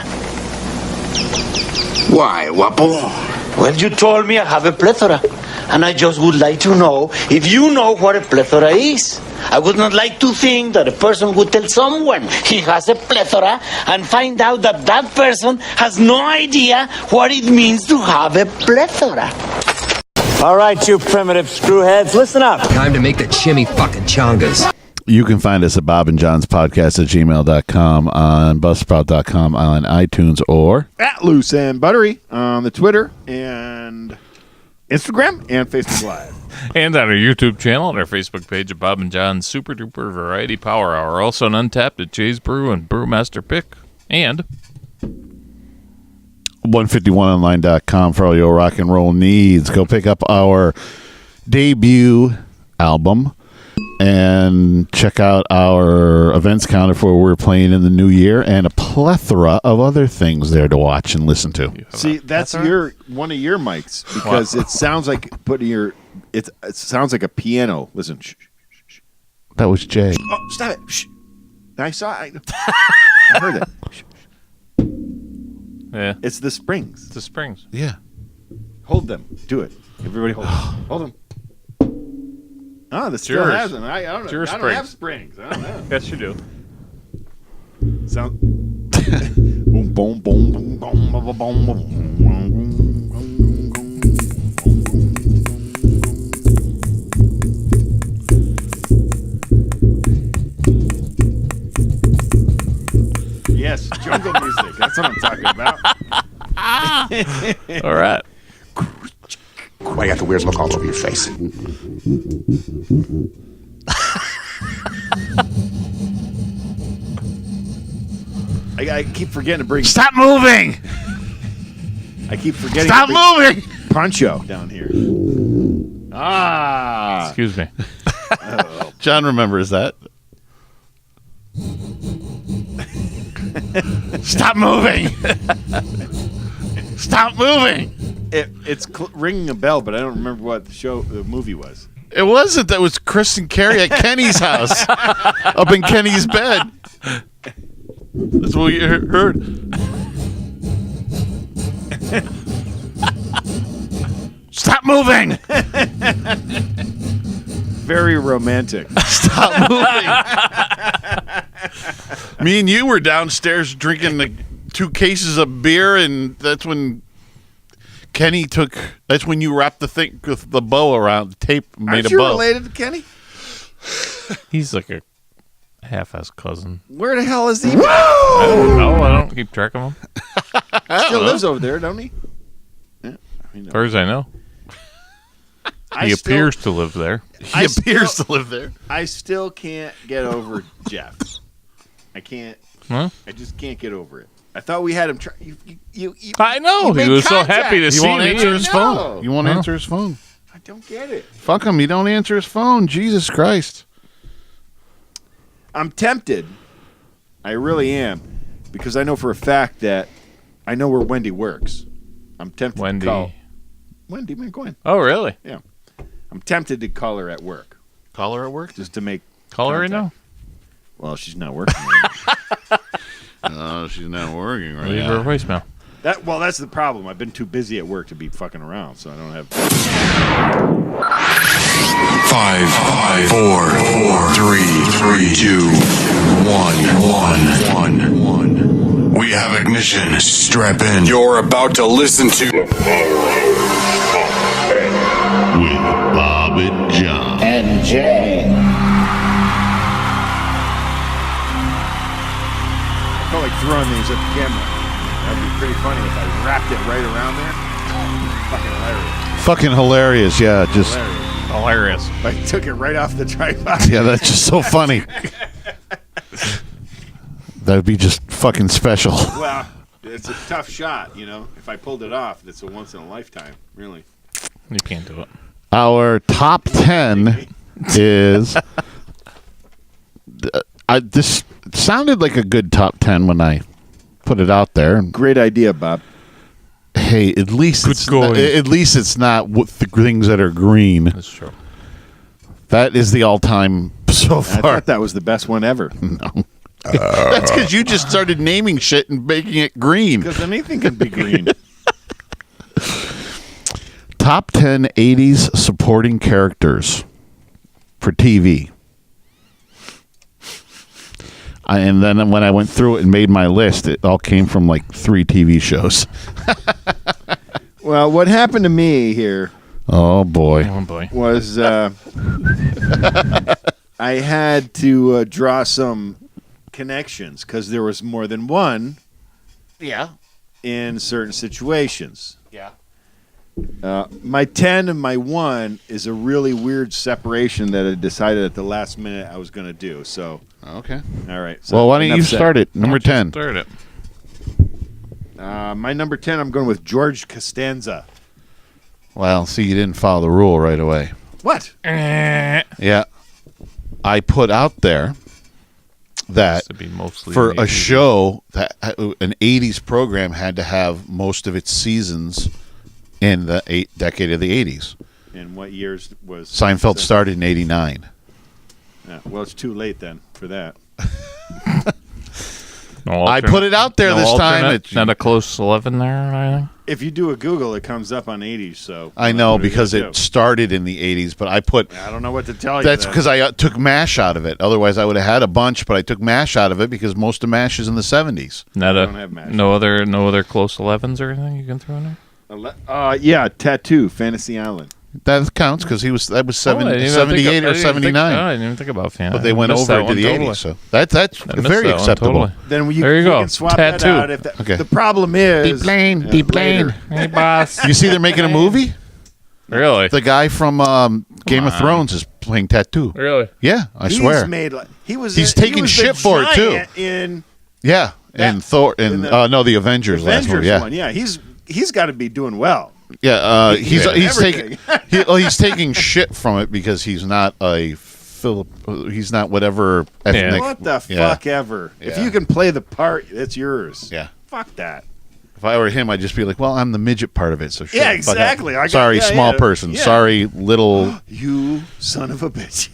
Why, guapo? Well, you told me I have a plethora, and I just would like to know if you know what a plethora is. I would not like to think that a person would tell someone he has a plethora and find out that that person has no idea what it means to have a plethora. All right, you primitive screwheads, listen up. Time to make the chimmy fucking chongas. You can find us at bobandjohnspodcast@gmail.com, on buzzsprout.com, on iTunes, or At Loose and Buttery on the Twitter and Instagram and Facebook Live. And on our YouTube channel and our Facebook page at Bob and John's Super Duper Variety Power Hour. Also on Untapped at Jay's Brew and Brewmaster Pick. And 151online.com for all your rock and roll needs. Go pick up our debut album and check out our events calendar for where we're playing in the new year and a plethora of other things there to watch and listen to. See, that's one of your mics because it sounds like it sounds like a piano. Listen, shh, shh, shh. That was Jay. Oh, stop it! Shh. I saw. I heard it. Shh. yeah, It's the springs. it's the springs. Yeah. Hold them. Do it. Everybody hold them. Hold them. Oh, this still yours. has them. I don't know. Your I don't have springs. I don't know. Yes, you do. Sound. Boom, boom, boom, boom, boom, boom, boom, boom. Yes, jungle music. That's what I'm talking about. All right. Why you got the weirdest look all over your face? I keep forgetting to bring. Stop moving! I keep forgetting. Stop to bring moving! Poncho down here. Ah. Excuse me. John remembers that. Stop moving! Stop moving! It's ringing a bell, but I don't remember what the movie was. It wasn't. That was Chris and Carrie at Kenny's house, up in Kenny's bed. That's what we heard. Stop moving! Very romantic. Stop moving! Me and you were downstairs drinking the 2 cases of beer, and that's when Kenny took. That's when you wrapped the thing with the bow around the tape, and made Aren't a bow. you related to Kenny? He's like a half-ass cousin. Where the hell is he? I don't know. I don't keep track of him. Still lives over there, don't he? Yeah, As far as I know. He appears to live there. He appears to live there. I still can't get over Jeff. I can't. Huh? I just can't get over it. I thought we had him try. I know. He was so happy to see me. He won't answer his phone. You won't answer his phone. I don't get it. Fuck him. He don't answer his phone. Jesus Christ. I'm tempted. I really am. Because I know for a fact that I know where Wendy works. I'm tempted Wendy. to call. Wendy McGuinn. Oh, really? Yeah. I'm tempted to call her at work. Call her at work? Just to make Call her right now? Well, she's not working right No, she's not working right Leave her a voicemail. That's the problem. I've been too busy at work to be fucking around, so I don't have. 5, 4, 3, 2, 1. We have ignition. Strap in. You're about to listen to with Bob and John And Jay. I felt like throwing these at the camera. That'd be pretty funny if I wrapped it right around there. Fucking hilarious. Fucking hilarious, yeah. Just hilarious. I took it right off the tripod. Yeah, that's just so funny. That would be just fucking special. Well, it's a tough shot, you know. If I pulled it off, it's a once in a lifetime, really. You can't do it. Our top 10 is... this sounded like a good top 10 when I put it out there. Great idea, Bob. Hey, at least it's not the things that are green. That's true. That is the all-time so I far. thought that was the best one ever. No. That's because you just started naming shit and making it green. Because anything can be green. Top 10 80s supporting characters for TV. And then when I went through it and made my list, it all came from like 3 TV shows. Well, what happened to me here Oh, boy. was I had to draw some connections because there was more than one in certain situations. Yeah. My 10 and my 1 is a really weird separation that I decided at the last minute I was going to do. So okay. All right. So Well, why don't you enough said. start it? Number 10. Start it. My number 10, I'm going with George Costanza. Well, see, you didn't follow the rule right away. What? Yeah. I put out there that to be mostly for in the a 80s. show that an 80s program had to have most of its seasons in the decade of the 80s. And what years was Seinfeld started in 89. Yeah, well, it's too late then for that. I put it out there this time. It's not a close 11 there or anything. If you do a Google, it comes up on 80s. So I know what are you because gonna it do? started in the 80s, but I put... I don't know what to tell you. That's then. because I took MASH out of it. Otherwise, I would have had a bunch, but I took MASH out of it because most of MASH is in the 70s. Not don't have MASH. no other close 11s or anything you can throw in there. Yeah, Tattoo, Fantasy Island. That counts because that was I didn't 78 or 79. I didn't even think about Fantasy. But they went over into the 80s, so that's I missed very that one acceptable. totally. Then you, There you go. can swap Tattoo. that out. If Okay. The problem is... Deep lane. Hey, boss. You see they're making a movie? Really? The guy from Game of Thrones is playing Tattoo. Really? Yeah, I He's swear. made like, He's taking shit for it, too. In Yeah, and Thor, and the Avengers last Avengers movie, yeah. one, yeah. He's got to be doing well. Yeah, he's taking everything. he's taking shit from it because he's not he's not whatever ethnic. What the fuck ever. If Yeah. you can play the part, it's yours. Yeah. Fuck that. If I were him, I'd just be like, "Well, I'm the midget part of it." So Yeah, shut the fuck up. exactly. Sorry, small person. Yeah. Sorry, little You son of a bitch.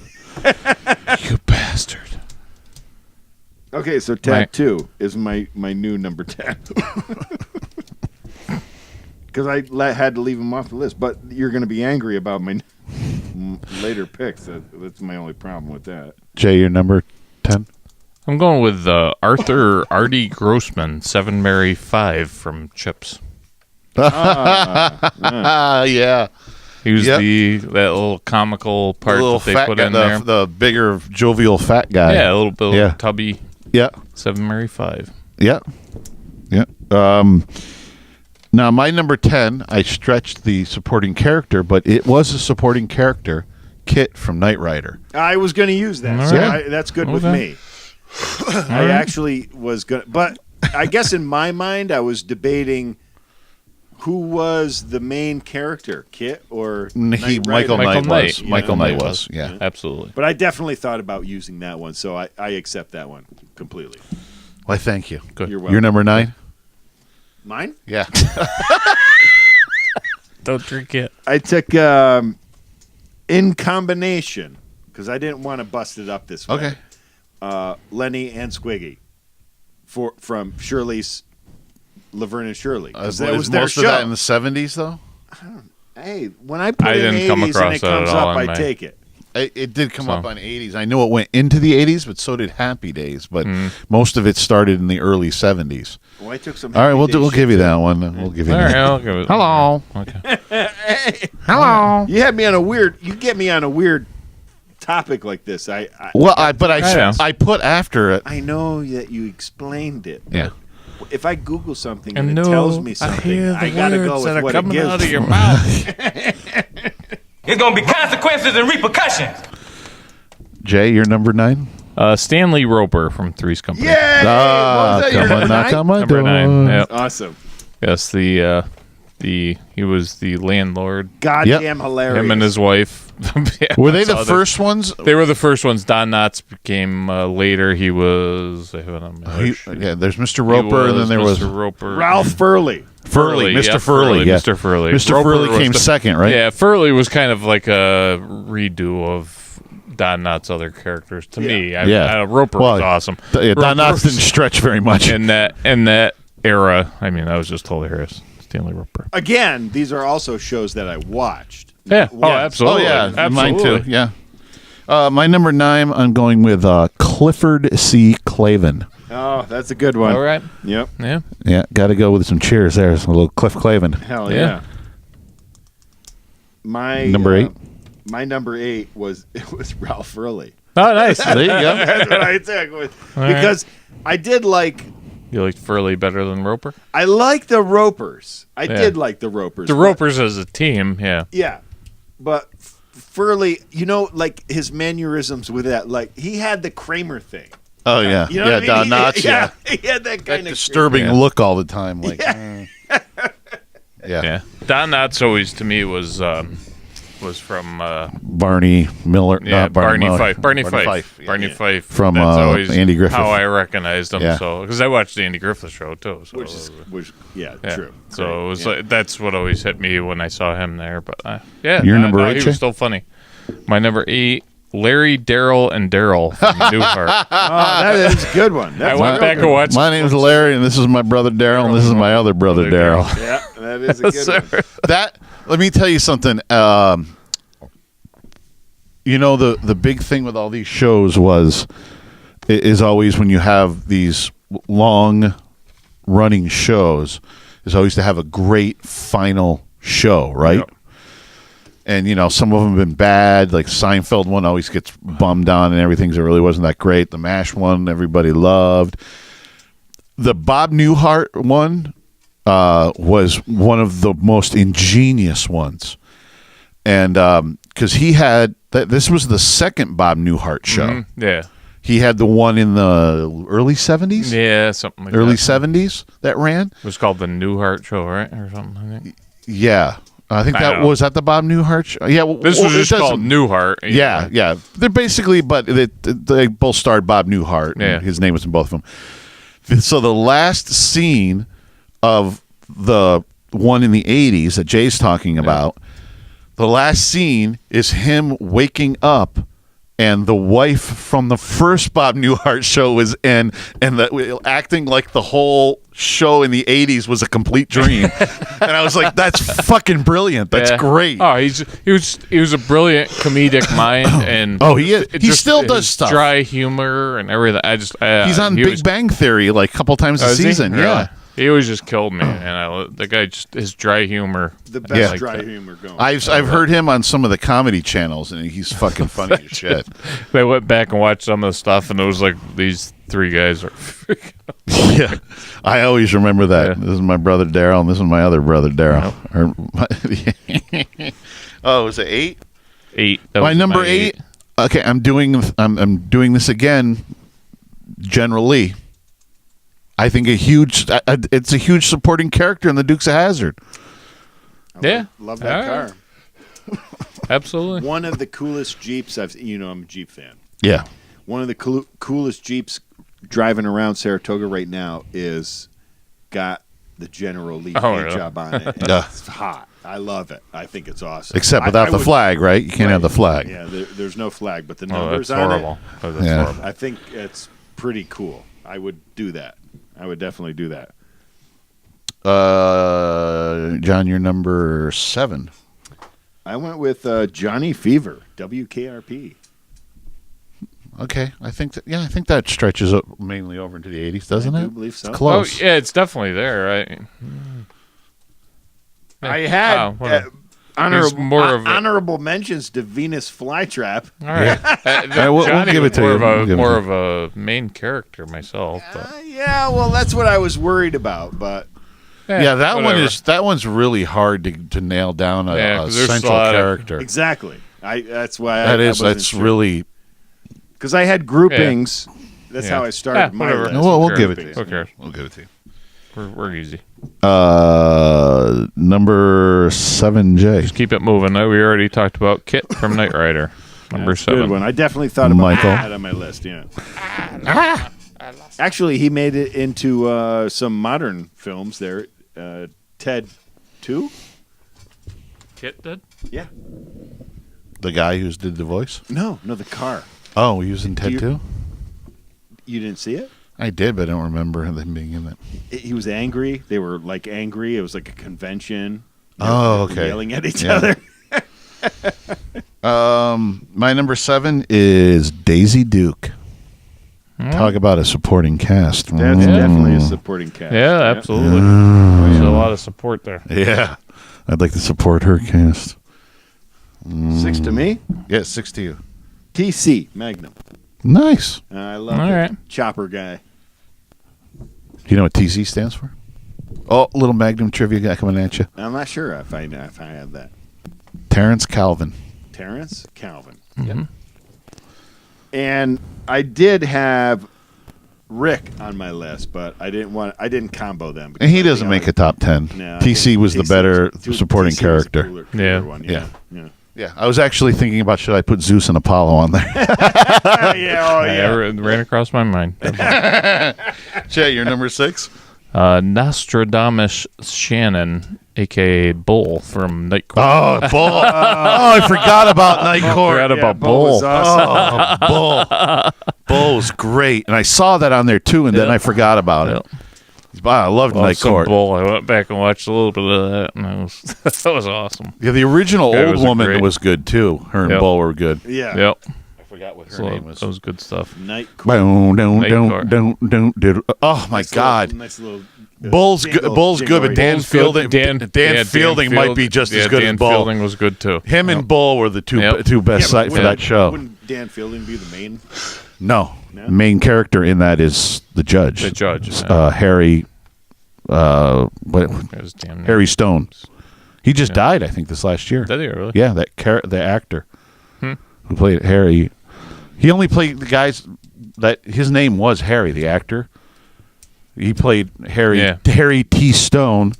you bastard. Okay, so Tattoo is my new number 10. Because I had to leave him off the list. But you're going to be angry about my later picks. That's my only problem with that. Jay, your number 10. I'm going with Arthur Artie Grossman, 7 Mary 5 from Chips. Yeah. He was Yep. that little comical part little that they fat put guy, in there. the bigger jovial fat guy. Yeah, a little bit Yeah. tubby. Yeah. 7 Mary 5. Yeah. Yeah. Now, my number 10, I stretched the supporting character, but it was a supporting character, Kit from Knight Rider. I was going to use that. All So right. that's good with Okay. me. I actually was going to. But I guess in my mind, I was debating who was the main character, Kit or Knight Michael Rider. Knight was. Yeah. Michael Knight was. Yeah. Absolutely. But I definitely thought about using that one, so I accept that one completely. Why, thank you. Good. You're welcome. Your number 9? Mine? Yeah. Don't drink it. I took In Combination, because I didn't want to bust it up this way. Okay. Lenny and Squiggy from Shirley's Laverne and Shirley. 'Cause that Was was their most show. of that in the 70s, though? Hey, when I put I in didn't come 80s and across it that at comes all up, in I my- take it. It did come So. up on 80s. I know it went into the 80s, but so did Happy Days. But most of it started in the early 70s. Well, I took some. All right, Happy Days we'll shit, give you too. that one. We'll give you All right, that. I'll give it. Hello. Okay. Hey, Hello. you had me on a weird. You get me on a weird topic like this. Well, I know. put after it. I know that you explained it. Yeah. If I Google something And and it no, tells me I something, hear the I gotta go words that with are what it coming gives out of me. your mouth. There's gonna be consequences and repercussions. Jay, your number 9? Stanley Roper from Three's Company. Yay! What was that, your Come on, knock on my Number door. 9. Yep. Awesome. Yes, he was the landlord. Goddamn hilarious. Him and his wife. Yeah, Were they the so first ones? They were the first ones. Don Knotts became later. He was. I have it on my there's Mr. Roper, and then there was Mr. Roper. Ralph Furley. Mr. Furley. Yeah. Mr. Furley. Mr. Roper Furley came was second, right? Yeah, Furley was kind of like a redo of Don Knotts' other characters to me. Roper was awesome. Don Roper Knotts didn't stretch very much in that era. I mean, that was just hilarious. Stanley Roper. Again, these are also shows that I watched. Yeah. Oh, absolutely. Oh, yeah. Absolutely. Mine too. Yeah. My number 9, I'm going with Clifford C. Clavin. Oh, that's a good one. All right. Yep. Yeah. Yeah, got to go with some cheers there. Some little Cliff Clavin. Hell yeah. My number 8. My number 8 was Ralph Furley. Oh, nice. There you go. That's what I took because I did like. You liked Furley better than Roper? I like the Ropers. I did like the Ropers. The Ropers as a team, yeah. Yeah, but Furley, like his mannerisms with that, like he had the Kramer thing. Oh yeah, you know what I mean? Don Knotts. Yeah, he had that kind of disturbing look all the time. Like, yeah. Don Knotts always to me was from Barney Miller. Yeah, Barney Miller. Fife. Barney Fife. Yeah, Barney Fife. From That's always Andy Griffith. How I recognized him. Yeah. So because I watched the Andy Griffith show too. So which true. So it was like, that's what always hit me when I saw him there. But Your number 8. He was still funny. My number 8. Larry, Daryl, and Daryl from Newhart. That is a good one. I went back and watched. My name's Larry, and this is my brother Daryl, and this is my other brother Daryl. Yeah, that is a good one. Let me tell you something. The big thing with all these shows is always when you have these long running shows is always to have a great final show, right? Yep. And some of them have been bad. Like Seinfeld one always gets bummed on, and everything that really wasn't that great. The MASH one everybody loved. The Bob Newhart one was one of the most ingenious ones, and because he had this was the second Bob Newhart show. Mm-hmm. Yeah, he had the one in the early 70s. Yeah, something like that. Early 70s that ran. It was called the Newhart Show, right, or something. I think. Yeah. I think that was that the Bob Newhart show. Yeah, this was just called Newhart. Yeah. They're basically, but they both starred Bob Newhart. Yeah, his name was in both of them. So the last scene of the one in the 80s that Jay's talking about, the last scene is him waking up, and the wife from the first Bob Newhart show was in, and acting like the whole show in the 80s was a complete dream. And I was like, that's fucking brilliant. That's great. Oh, he was a brilliant comedic mind, and he is. He still does stuff. Dry humor and everything. He's on Big Bang Theory like a couple times a season. Really? Yeah. He always just killed me, and the guy just his dry humor. The best dry humor going. I've heard him on some of the comedy channels, and he's fucking funny as shit. They went back and watched some of the stuff, and it was like these 3 guys are. Yeah, I always remember that. Yeah. This is my brother Daryl, and this is my other brother Daryl. Was it 8? 8. My number 8. Okay, I'm doing this again. Generally. I think it's a huge supporting character in the Dukes of Hazzard. Yeah, love that car. Absolutely, one of the coolest Jeeps I've. I'm a Jeep fan. Yeah, one of the coolest Jeeps driving around Saratoga right now is got the General Lee paint job on it. It's hot. I love it. I think it's awesome. Except without the flag, right? You can't have the flag. Yeah, there's no flag, but the numbers that's on horrible. it. Oh, that's horrible. I think it's pretty cool. I would do that. I would definitely do that. John, you're number 7. I went with Johnny Fever, WKRP. Okay, I think that stretches up mainly over into the 80s, doesn't it? I do believe so. It's close. Oh, yeah, it's definitely there. Right? I had honorable mentions to Venus Flytrap. All right, we'll give it to you. More of a main character myself. Yeah, well, that's what I was worried about, but that one's really hard to nail down a central character. Exactly. That's why that's really Because I had groupings. That's how I started my list. No, we'll give it to you. Okay. We'll give it to you. We're easy. Number 7, Jay. Just keep it moving. We already talked about Kit from Knight Rider. Number 7. Good one. I definitely thought about Michael. that on my list. Yeah. Actually, he made it into some modern films. There, Ted 2. Kit did? Yeah. The guy who did the voice? No, the car. Oh, he was in Ted 2? You didn't see it? I did, but I don't remember him being in it. He was angry. They were like angry. It was like a convention. They Oh, were okay. Yelling at each other. My number 7 is Daisy Duke. Talk about a supporting cast. That's definitely a supporting cast. Yeah, absolutely. There's a lot of support there. Yeah. I'd like to support her cast. 6 to me. Yeah, 6 to you. TC Magnum. Nice. I love All it. right. Chopper guy. Do you know what TC stands for? Oh, little Magnum trivia guy coming at you. I'm not sure if I have that. Terrence Calvin. Terrence Calvin. Mm-hmm. And I did have Rick on my list, but I didn't combo them. And he doesn't make a top 10. No, TC was the better supporting TC was the character. cooler one, yeah. Yeah, I was actually thinking about should I put Zeus and Apollo on there. It ran across my mind. Jay, you're number 6? Nostradamus Shannon, a.k.a. Bull from Night Court. Oh, Bull. I forgot about Night Court. Forgot about Bull. was awesome. Oh, Bull. Bull was great. And I saw that on there, too, and then I forgot about it. Wow, I loved Night Court. Bull. I went back and watched a little bit of that, and that was awesome. Yeah, the original Yeah, it Old was Woman was good, too. Her and Bull were good. Yeah. Yep. I forgot what her So name was. that was good stuff. Night Court. Oh, my God. Nice little Bull's good, but Dan Fielding. Dan Fielding might be just as good as Bull. Dan Fielding was good too. Him and Bull were the two best sight for that show. Wouldn't Dan Fielding be the main? No, the main character in that is the judge. The judge, Harry. There's damn name. Harry Stone. He just died, I think, this last year. Did he really? Yeah, the actor who played Harry. He only played the guys that his name was Harry, the actor. He played Harry T. Stone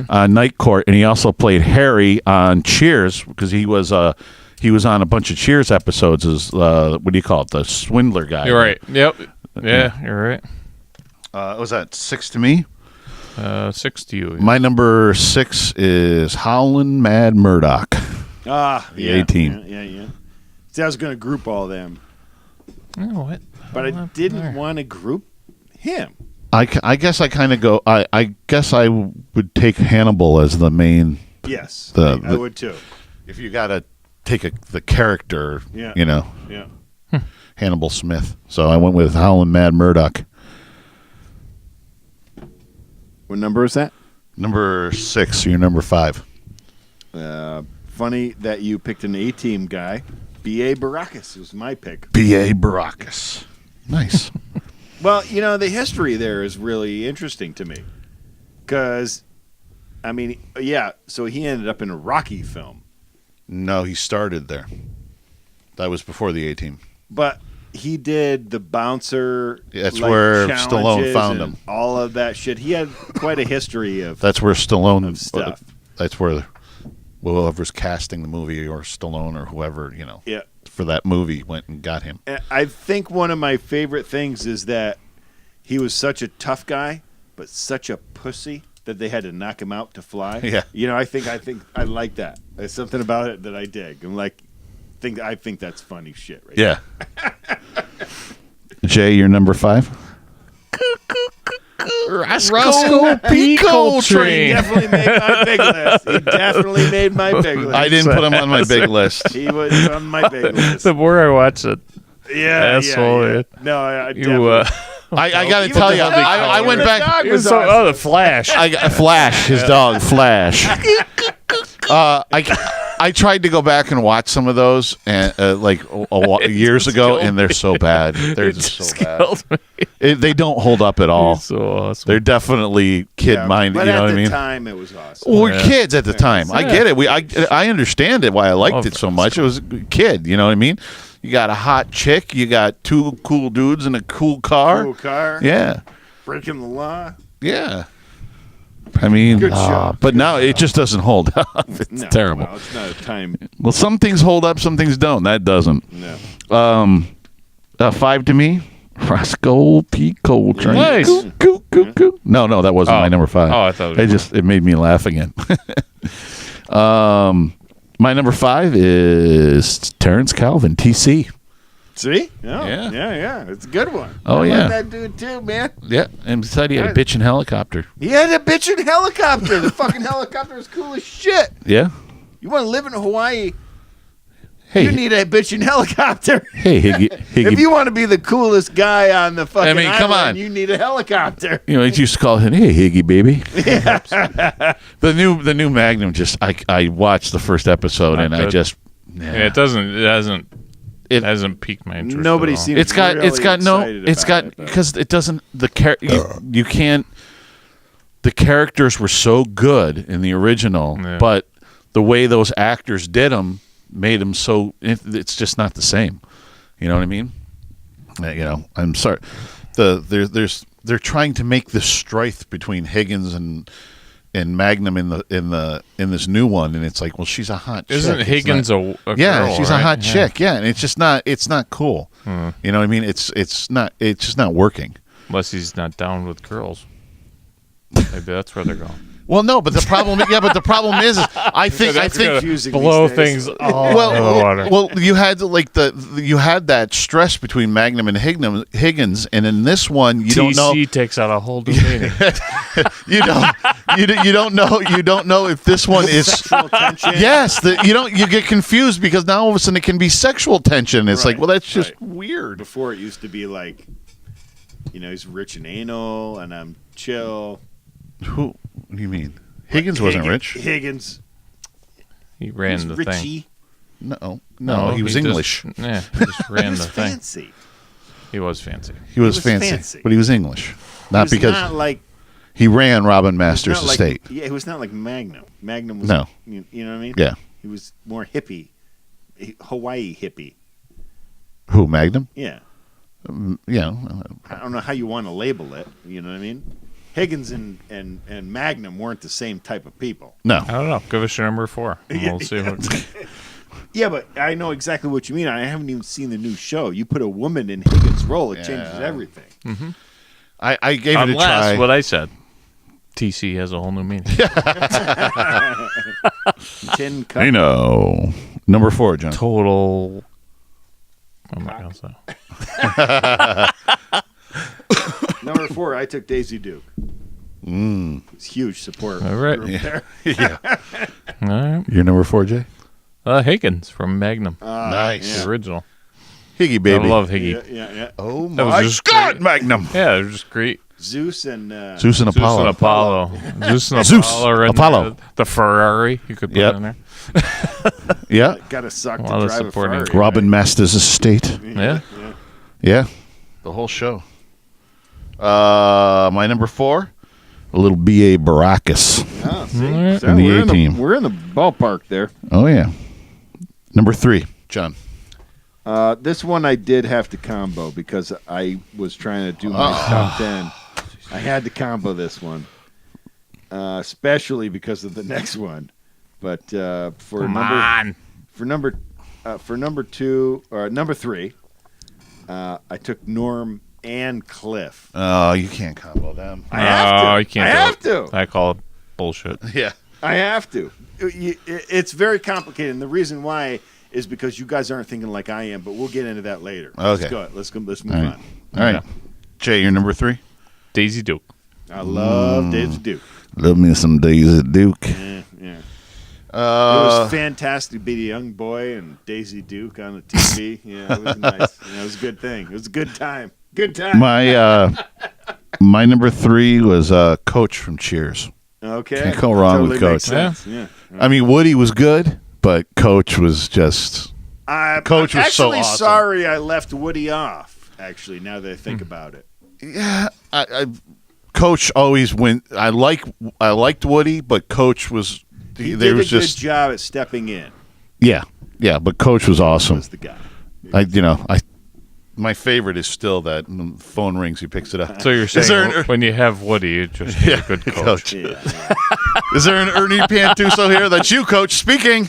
on Night Court, and he also played Harry on Cheers because he was on a bunch of Cheers episodes as what do you call it, the swindler guy. You're right. Yep. Yeah, you're right. Was that 6 to me? 6 to you. My number 6 is Howlin' Mad Murdoch. The A-Team. Yeah. See, I was going to group all them. What? But I didn't want to group him. I guess I kind of go. I guess I would take Hannibal as the main. Yes, I would too. If you got to take the character, you know, Hannibal Smith. So I went with Howlin' Mad Murdoch. What number is that? Number 6. You're number 5. Funny that you picked an A-Team guy. B.A. Baracus was my pick. B.A. Baracus. Nice. Well, you know, the history there is really interesting to me. Because, I mean, so he ended up in a Rocky film. No, he started there. That was before the A-Team. But he did the bouncer. That's where challenges Stallone found and him. All of that shit. He had quite a history of. That's where Stallone stuff. That's where whoever's casting the movie or Stallone or whoever, Yeah. for that movie went and got him. I think one of my favorite things is that he was such a tough guy, but such a pussy that they had to knock him out to fly. Yeah. You know, I think I like that. There's something about it that I dig. I'm like, I think that's funny shit, right? Yeah. Jay, you're number 5. Roscoe P. Coltrane. He definitely made my big list. I didn't put him on my big list. He was on my big list. The more I watch it, asshole. Yeah. No, I I got to tell you, I went back. The Flash. Flash, his dog, Flash. I tried to go back and watch some of those and years ago, and they're so bad. They're just so bad. They don't hold up at all. It's so awesome. They're definitely kid-minded. But you know what I mean? at the time, it was awesome. Well, we're kids at the time. I get it. I understand it why I liked it so much. It was a kid. You know what I mean? You got a hot chick. You got two cool dudes in a cool car. Cool car. Yeah. Breaking the law. Yeah. I mean, Good show. but now it just doesn't hold up. It's terrible. Well, it's not a time. Well, some things hold up, some things don't. That doesn't. No. 5 to me. Roscoe P. Coltrane. Nice. Coo. No, that wasn't my number 5. Oh, I thought it was it made me laugh again. My number 5 is Terrence Calvin, TC. See? Yeah. Yeah. It's a good one. Oh, I yeah. like that dude too, man. Yeah, and besides, he had a bitchin' helicopter. He had a bitchin' helicopter. The fucking helicopter is cool as shit. Yeah. You want to live in Hawaii? Hey. You need a bitchin' helicopter. Hey, Higgy. If you want to be the coolest guy on the fucking come island, on. you need a helicopter. You know, he used to call him, "Hey, Higgy, baby." The new Magnum. I watched the first episode Not and good. I just. It hasn't piqued my interest. Nobody at all. seems really excited because it doesn't you can't. The characters were so good in the original, but the way those actors did them made them so. It's just not the same. You know what I mean? I'm sorry. They're trying to make this strife between Higgins and Magnum in this new one, and it's like, well, she's a hot chick. Isn't Higgins a girl, she's right? a hot chick, and it's not cool. You know what I mean? It's just not working. Unless he's not down with girls. Maybe that's where they're going. Well, no, but the problem is I think blow things all out of the water. Well, you had that stress between Magnum and Higgins, and in this one you don't know. TC takes out a whole new meaning. you don't know if this one is sexual tension. Yes, you get confused because now all of a sudden it can be sexual tension. It's like, well, that's just weird. Before it used to be like, he's rich and anal, and I'm chill. Who? What do you mean? Higgins wasn't rich. Higgins. He ran the Richie. thing. No, he was English. He just ran the thing. Fancy. He was fancy. He was fancy, but he was English. Not because not like he ran Robin Masters' estate. Yeah, he was not like Magnum. Magnum was you know what I mean? Yeah. He was more hippie, Hawaii hippie. Who, Magnum? Yeah. Yeah. I don't know how you want to label it. You know what I mean? Higgins and Magnum weren't the same type of people. No. I don't know. Give us your number 4. And we'll see what. Yeah, but I know exactly what you mean. I haven't even seen the new show. You put a woman in Higgins' role, it changes everything. Mm-hmm. I gave it a try. Unless what I said. TC has a whole new meaning. Tin cup. I know. Number 4, John. Total. Oh my God. Number 4, I took Daisy Duke. It's huge support. All right. Yeah. All right. Your number 4, Jay? Higgins from Magnum. Nice. The original. Higgy, baby. I love Higgy. Yeah. Oh, That was my just God, great. Magnum. Yeah, it was just great. Zeus and Apollo. Zeus and Apollo. Apollo. The Ferrari you could put in there. Yeah. Got to suck A to lot of drive a supporting. Ferrari. Robin Masters' estate. Yeah. The whole show. My number 4, a little B.A. Baracus. Oh, see? Right. From the we're A-team. We're in the ballpark there. Oh, yeah. Number 3, John. This one I did have to combo because I was trying to do my top 10. I had to combo this one, especially because of the next one. But for number 2 or number 3, I took Norm and Cliff. Oh, you can't combo them. I have to. You can't. I have to. I call it bullshit. Yeah. I have to. It's very complicated, and the reason why is because you guys aren't thinking like I am. But we'll get into that later. Okay. Let's move on. All right. Jay, your number 3? Daisy Duke. I love Daisy Duke. Love me some Daisy Duke. Yeah. It was fantastic to be the young boy and Daisy Duke on the TV. Yeah, it was nice. It was a good thing. It was a good time. Good time. My number 3 was Coach from Cheers. Okay. Can't go wrong with Coach. Yeah. I mean, Woody was good, but Coach was just. Coach was so awesome. Actually, sorry I left Woody off. Actually, now that I think about it. Yeah, Coach always went. I liked Woody, but Coach was. He did a good job at stepping in. Yeah, but Coach was awesome. Was the guy. My favorite is still that when the phone rings, he picks it up. So you're saying when you have Woody, you just get a good coach. Yeah. Is there an Ernie Pantuso here? That's you, Coach. Speaking.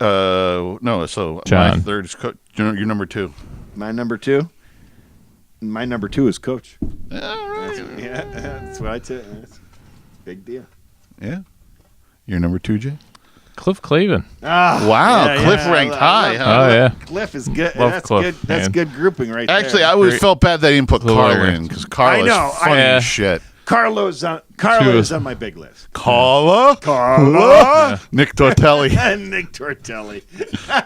No, so John. my third is Coach. You're number 2. My number 2? My number 2 is Coach. All right. That's what I tell you. Big deal. Yeah. You're number 2, Jay? Cliff Clavin. Wow, Cliff ranked high. Huh? Oh, yeah. Cliff is good. Love That's Cliff, good. That's man. good grouping right Actually, there. I always felt bad that he didn't put Carl in because Carl I know, is funny as shit. Carlo's on my big list. Carla? Carla? Nick Tortelli. Nick Tortelli.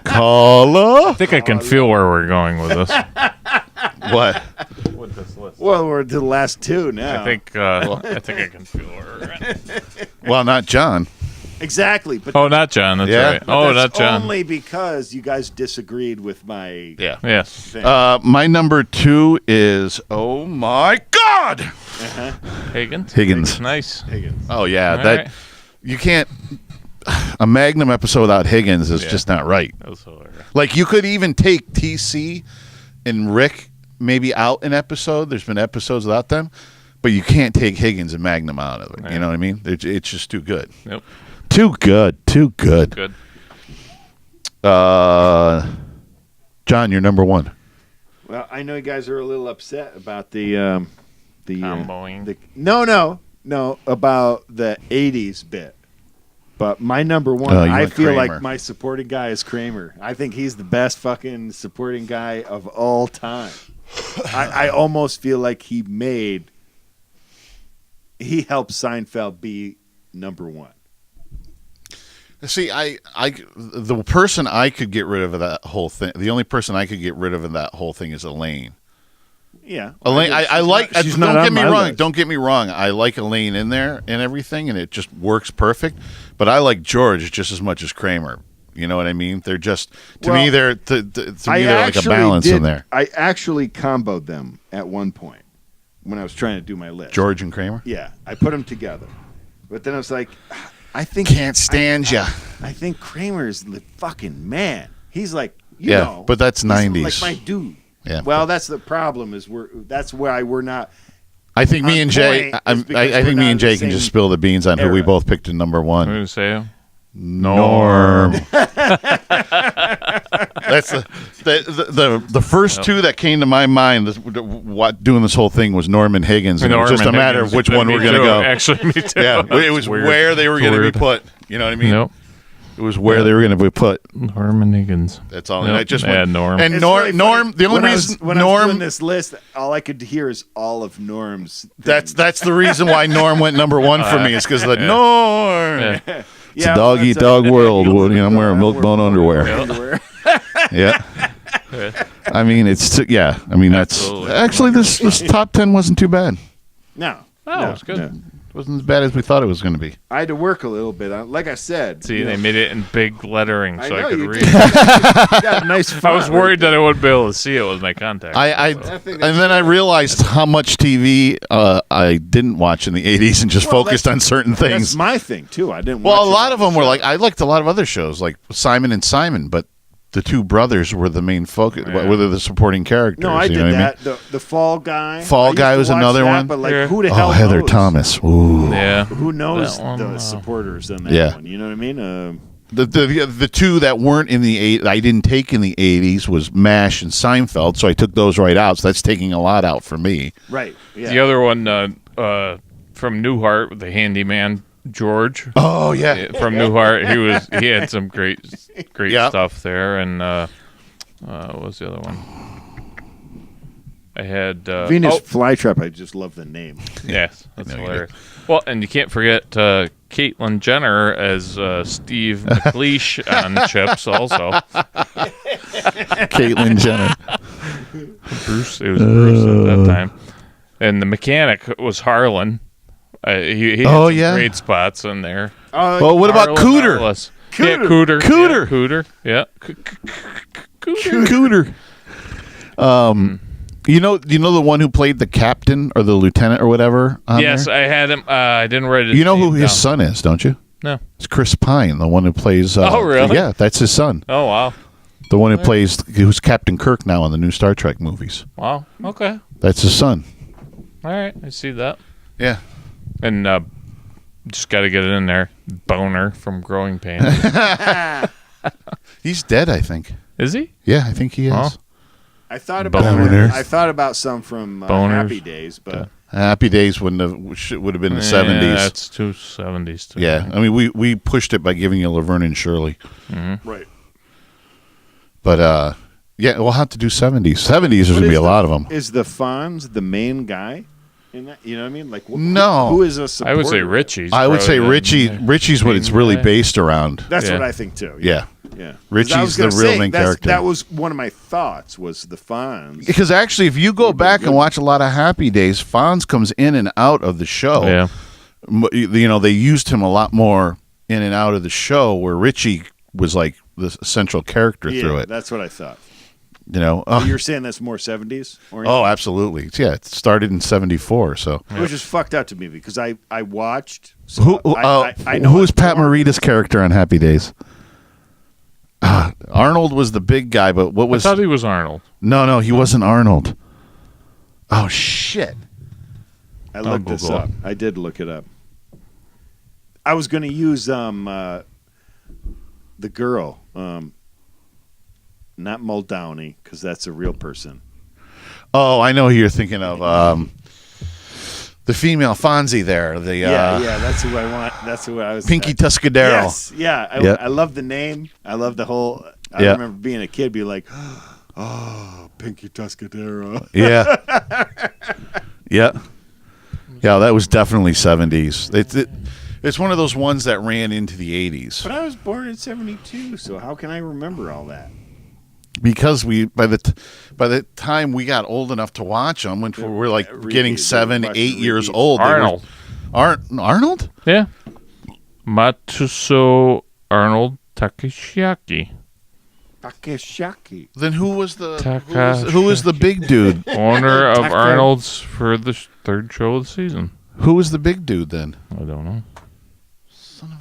Carla? I think I can feel where we're going with this. What? With this list. Well, we're to the last 2 now. I think I can feel where we're at. Well, not John. Exactly. But not John. That's Yeah. right. but Not that's John. only because you guys disagreed with my Yes. thing. My number 2 is, oh my God! Higgins. Nice. Higgins. Oh, yeah. All that right. You can't. A Magnum episode without Higgins is just not right. That was hilarious. Like, you could even take TC and Rick maybe out an episode. There's been episodes without them. But you can't take Higgins and Magnum out of it. Right. You know what I mean? It's just too good. Yep. Too good. Good. John, you're number 1. Well, I know you guys are a little upset about the Comboing. No, about the 80s bit. But my number 1, Oh, you I went feel Kramer. like my supporting guy is Kramer. I think he's the best fucking supporting guy of all time. I almost feel like he helped Seinfeld be number 1. See, the person I could get rid of that whole thing, the only person I could get rid of in that whole thing is Elaine. Yeah. Elaine, I like. She's not on my list. Don't get me wrong. I like Elaine in there and everything, and it just works perfect. But I like George just as much as Kramer. You know what I mean? They're just to me they're like a balance in there. I actually comboed them at one point when I was trying to do my list. George and Kramer. Yeah, I put them together, but then I was like, I think Can't stand ya. I think Kramer's the fucking man. He's like, you Yeah, know, but that's he's 90s. like my dude. Yeah. Well, that's the problem. That's why we're not. I think me on and Jay. point I is because think we're me not and in the Jay can same just spill the beans on who we era. both picked in number What 1. did you say? Norm. That's the first 2 that came to my mind. Doing this whole thing was Norm and Higgins, and it was just a matter of which one we're going to go. Actually, me too. Yeah, it was weird. where they were going to be put. You know what I mean? Nope. It was where they were going to be put. Norm and Higgins. That's all. Yep. And I just Yeah, went, Norm. And It's Norm. really Norm. The only reason when I was Norm. doing this list, all I could hear is all of Norm's. That's the reason why Norm went number 1 for me. Is because the Norm. Yeah. It's a dog eat dog world. I'm wearing milk bone underwear. Yeah. I mean, it's I mean, that's Absolutely. actually this top 10 wasn't too bad. No. Oh, no, it's good. no. It wasn't as bad as we thought it was going to be. I had to work a little bit on. Like I said, See, they made it in big lettering so I could you read. did. You got a nice I font was right worried there. that I wouldn't be able to see it with my contacts. And then I realized how much TV I didn't watch in the 80s and just focused on certain things. That's my thing too. I didn't. Well, watch a lot it. of them were like, I liked a lot of other shows like Simon and Simon, but the 2 brothers were the main focus, whether the supporting characters. No, I you did know what that. I mean? The Fall Guy. Fall I used Guy to was watch another that, one. But like, Yeah. who the hell? Heather knows? Thomas. Ooh. Yeah. Who knows That one, the supporters in that Yeah. one? You know what I mean? The 2 that weren't in the 80s, I didn't take in the 80s was MASH and Seinfeld, so I took those right out. So that's taking a lot out for me. Right. Yeah. The other one from Newhart, the handyman George. Oh yeah, from Newhart. He had some great Yep. stuff there. And what was the other one? I had Venus Flytrap. I just love the name. Yes, that's hilarious. Well, and you can't forget Caitlyn Jenner as Steve McLeish on Chips also. Caitlyn Jenner. Bruce. It was Bruce at that time. And the mechanic was Harlan. He had some great spots in there. Well, what about Cooter? Yeah, Cooter. Cooter. Yeah, Cooter. You know the one who played the captain or the lieutenant or whatever? Yes, there? I had him. I didn't write it. You know who his son is, don't you? No. It's Chris Pine, the one who plays. Oh, really? Yeah, that's his son. Oh, wow. The one who's Captain Kirk now in the new Star Trek movies. Wow. Okay. That's his son. All right. I see that. Yeah. And just got to get it in there. Boner from Growing Pains. He's dead, I think. Is he? Yeah, I think he is. Oh. I thought about Boners. I thought about some from Happy Days, but Happy Days would have been the 70s. Yeah, that's too 70s. Too. Yeah, I mean, we pushed it by giving you Laverne and Shirley. Mm-hmm. right. But, yeah, we'll have to do 70s. 70s, there's going to be a lot of them. Is the Fonz the main guy in that? You know what I mean? Like, No. who is a supporter? I would say Richie's. I would say probably Richie's what it's really guy. based around. That's Yeah. what I think too. Yeah. Yeah. Richie's I was the gonna real say, main character. That was one of my thoughts. Was the Fonz? Because actually, if you go back and watch a lot of Happy Days, Fonz comes in and out of the show. Yeah. You know, they used him a lot more in and out of the show, where Richie was like the central character through it. That's what I thought. You know, You're saying that's more 70s? oh, absolutely. Yeah, it started in '74. So Which is fucked up to me because I watched. So I know who's it's Pat more- Morita's character on Happy Days? Arnold was the big guy, but what was? I thought he was Arnold. No, he wasn't Arnold. Oh shit! I looked this Google. up. I did look it up. I was going to use the girl, not Muldowney, because that's a real person. Oh, I know who you're thinking of. The female Fonzie there. The Yeah, that's who I want. That's who I was. Pinky Tuscadero. Yes, yeah. I love the name. I love the whole. I Yeah. remember being a kid, be like, oh, Pinky Tuscadero. Yeah. Yeah. Yeah, that was definitely 70s. It's one of those ones that ran into the 80s. But I was born in '72, so how can I remember all that? Because by the time we got old enough to watch them, when we were like getting 7, 8 years old, Arnold. Arnold? Yeah. Matsuso Arnold Takeshiaki. Takeshaki. Then who was the big dude? Owner of Arnold's for the third show of the season. Who was the big dude then? I don't know.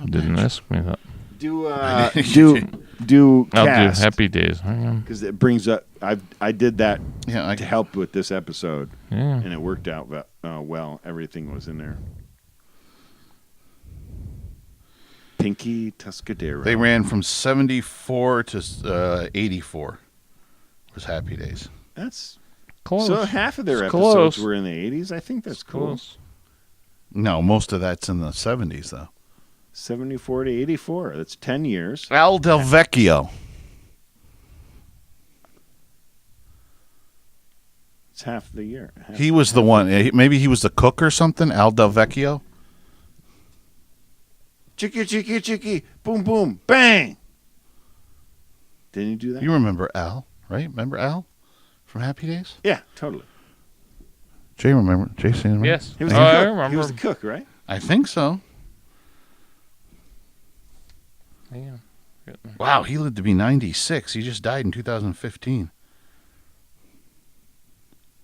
Didn't ask me that. Do I'll do cast. do Happy Days. Hang on. Because it brings up. I did that Yeah, to help with this episode, Yeah. and it worked out well. Everything was in there. Pinky Tuscadero. They ran from 74 to 84. Was Happy Days. That's Close. so half of their It's episodes close. were in the 80s. I think that's cool. Close. No, most of that's in the 70s though. 74 to 84. That's 10 years. Al Del Vecchio. It's half the year. He was the one. Maybe he was the cook or something. Al Del Vecchio. Chicky, chicky, chicky. Boom, boom, bang. Didn't you do that? You remember Al, right? Remember Al from Happy Days? Yeah, totally. Jay, remember? Jason, remember? Yes. He was, Oh, the I cook. remember. He was the cook, right? I think so. Yeah. Wow, he lived to be 96. He just died in 2015.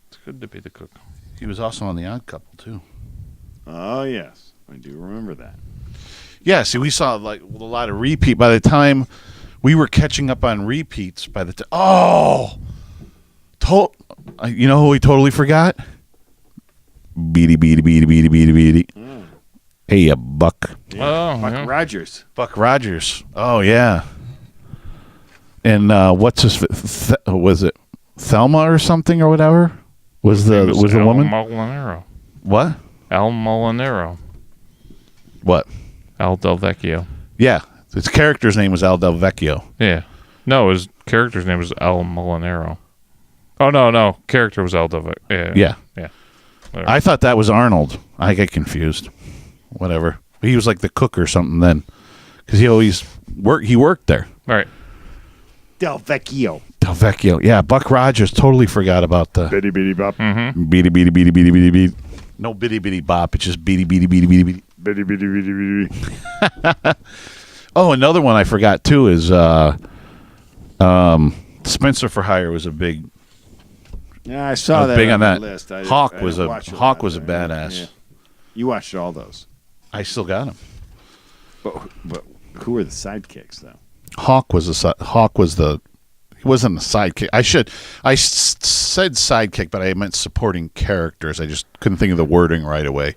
It's good to be the cook. He was also on The Odd Couple, too. Oh, yes. I do remember that. Yeah, see, we saw like a lot of repeat. By the time we were catching up on repeats, by the time... Oh! You know who we totally forgot? Beady, beady, beady, beady, beady, beady. Hey, Buck. Yeah. Oh, Buck yeah. Rogers. Buck Rogers. Oh, yeah. And what's his... was it Thelma or something or whatever? Was the Al woman? Molinaro. What? Al Molinaro. What? Al Del Vecchio. Yeah. His character's name was Al Del Vecchio. Yeah. No, his character's name was Al Molinaro. Oh, no. Character was Al Del Vecchio. Yeah. Yeah. Whatever. I thought that was Arnold. I get confused. Whatever. He was like the cook or something then. Because he always worked there. All right. Del Vecchio. Del Vecchio. Yeah, Buck Rogers. Totally forgot about the... Bitty bitty bop. Mm-hmm. Beady, beady, beady, beady, beady, beady. No bitty, bitty bop. It's just beady, beady, beady, beady, beady. Bitty bitty bitty bitty. Oh, another one I forgot, too, is Spencer for Hire was a big... Yeah, I saw that big on on the that. list. Hawk I was didn't a watch it Hawk that was a way. badass. Yeah. You watched all those. I still got him. But who were the sidekicks though? Hawk was he wasn't a sidekick. I said sidekick, but I meant supporting characters. I just couldn't think of the wording right away.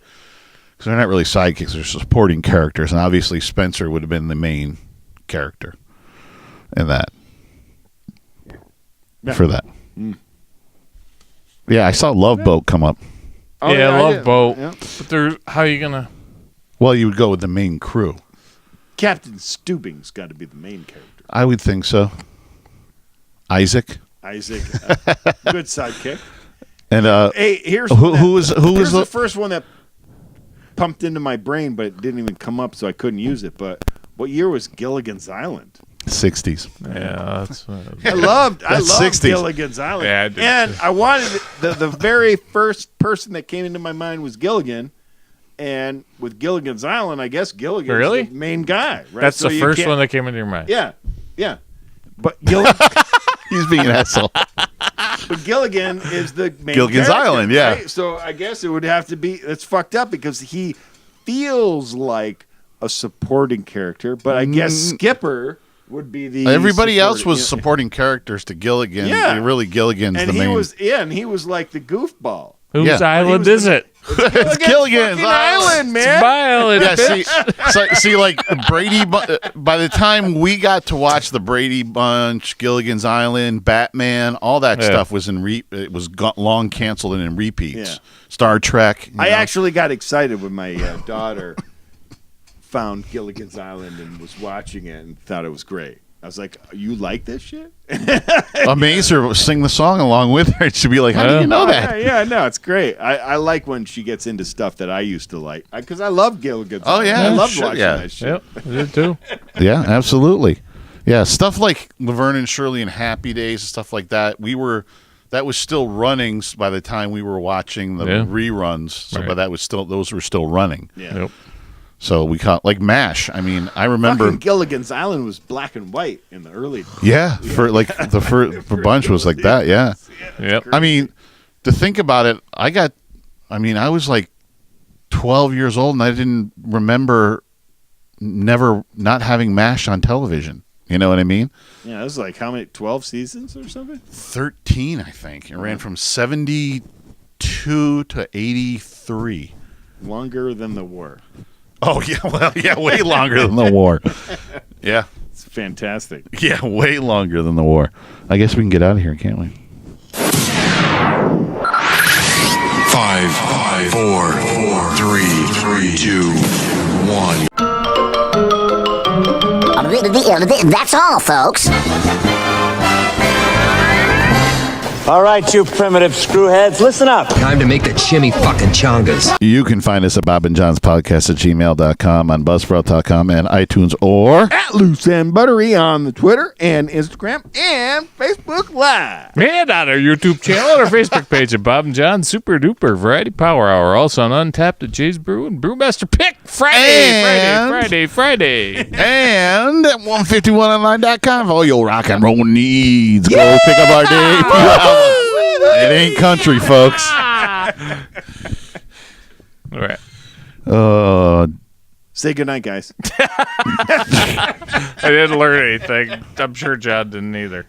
Because they're not really sidekicks, they're supporting characters. And obviously Spencer would have been the main character in that. Yeah. For that. Yeah, I saw Love Boat come up. Oh, yeah, Love Boat. Yeah. But how are you going to... Well, you would go with the main crew. Captain Stubing's got to be the main character. I would think so. Isaac, good sidekick. And hey, here's who was the first one that pumped into my brain, but it didn't even come up, so I couldn't use it. But what year was Gilligan's Island? 60s. Yeah, that's. I loved 60s. Gilligan's Island. Yeah, I did. And I wanted the very first person that came into my mind was Gilligan. And with Gilligan's Island, I guess Gilligan's the main guy, right? That's the first one that came into your mind. Yeah. But Gilligan... He's being an asshole. But Gilligan is the main Gilligan's character, Island, yeah. Right? So I guess it would have to be... It's fucked up because he feels like a supporting character, but I guess Skipper would be the... Everybody else was supporting characters to Gilligan. Yeah. Really, Gilligan's and the main... And he was like the goofball. Whose island is it? It's Gilligan's Island, man. It's my island. Yeah, see, like Brady. By the time we got to watch the Brady Bunch, Gilligan's Island, Batman, all that stuff was it was long canceled and in repeats. Yeah. Star Trek. I actually got excited when my daughter found Gilligan's Island and was watching it and thought it was great. I was like, "You like this shit?" Amaze her, sing the song along with her. She'd be like, "How do you know that?" Yeah, no, it's great. I like when she gets into stuff that I used to like because I love Gilligan's Island. Yeah, I loved watching that shit. Yep, I did too. Yeah, absolutely. Yeah, stuff like Laverne and Shirley and Happy Days and stuff like that. That was still running by the time we were watching the reruns. So, but those were still running. Yeah. Yep. So we caught like MASH. I mean, I remember fucking Gilligan's Island was black and white in the early. Yeah, for like the first bunch was like that. Yeah. Yep. I mean, to think about it, I was like 12 years old and I didn't remember never not having MASH on television. You know what I mean? Yeah, it was like how many 12 seasons or something? 13, I think. It ran from 72 to 83. Longer than the war. Oh, yeah, well, yeah, way longer than the war. Yeah. It's fantastic. Yeah, way longer than the war. I guess we can get out of here, can't we? 5, 4, 3, 2, 1. That's all, folks. All right, you primitive screwheads, listen up. Time to make the chimmy fucking chongas. You can find us at bobandjohnspodcast@gmail.com, on buzzsprout.com, and iTunes, or at Loose and Buttery on the Twitter and Instagram and Facebook Live. And on our YouTube channel and our Facebook page at Bob and John Super Duper Variety Power Hour. Also on Untapped at Jay's Brew and Brewmaster Pick Friday. And at 151online.com for all your rock and roll needs. Go pick up our day. It ain't country, folks. All right. Say goodnight, guys. I didn't learn anything. I'm sure John didn't either.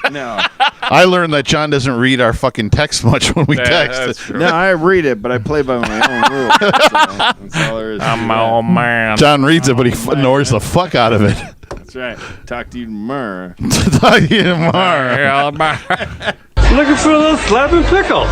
No. I learned that John doesn't read our fucking text much when we text. That's true. No, I read it, but I play by my own rules. So that's all there is. I'm my old man. John reads it, but he ignores the fuck out of it. That's right. Talk to you tomorrow. Talk to you tomorrow. Looking for a little slab and pickle.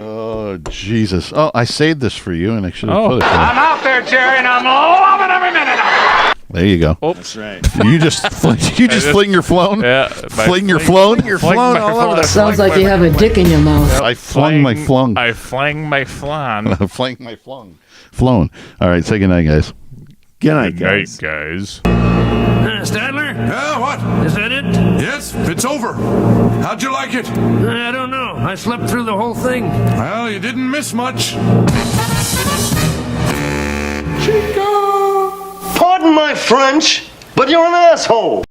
Oh, Jesus. Oh, I saved this for you, and I should have put it I'm out there, Jerry, and I'm loving every minute of it. There you go. That's right. You just fling your flown? Yeah. Fling your flown? You're flown all over the Sounds like you have a dick in your mouth. I flung my flung. I flang my flan. Flang my flung. Flown. All right, say goodnight, guys. Good night, Good guys. night, guys. Stadler? Yeah, what? Is that it? Yes, it's over. How'd you like it? I don't know. I slept through the whole thing. Well, you didn't miss much. Pardon my French, but you're an asshole.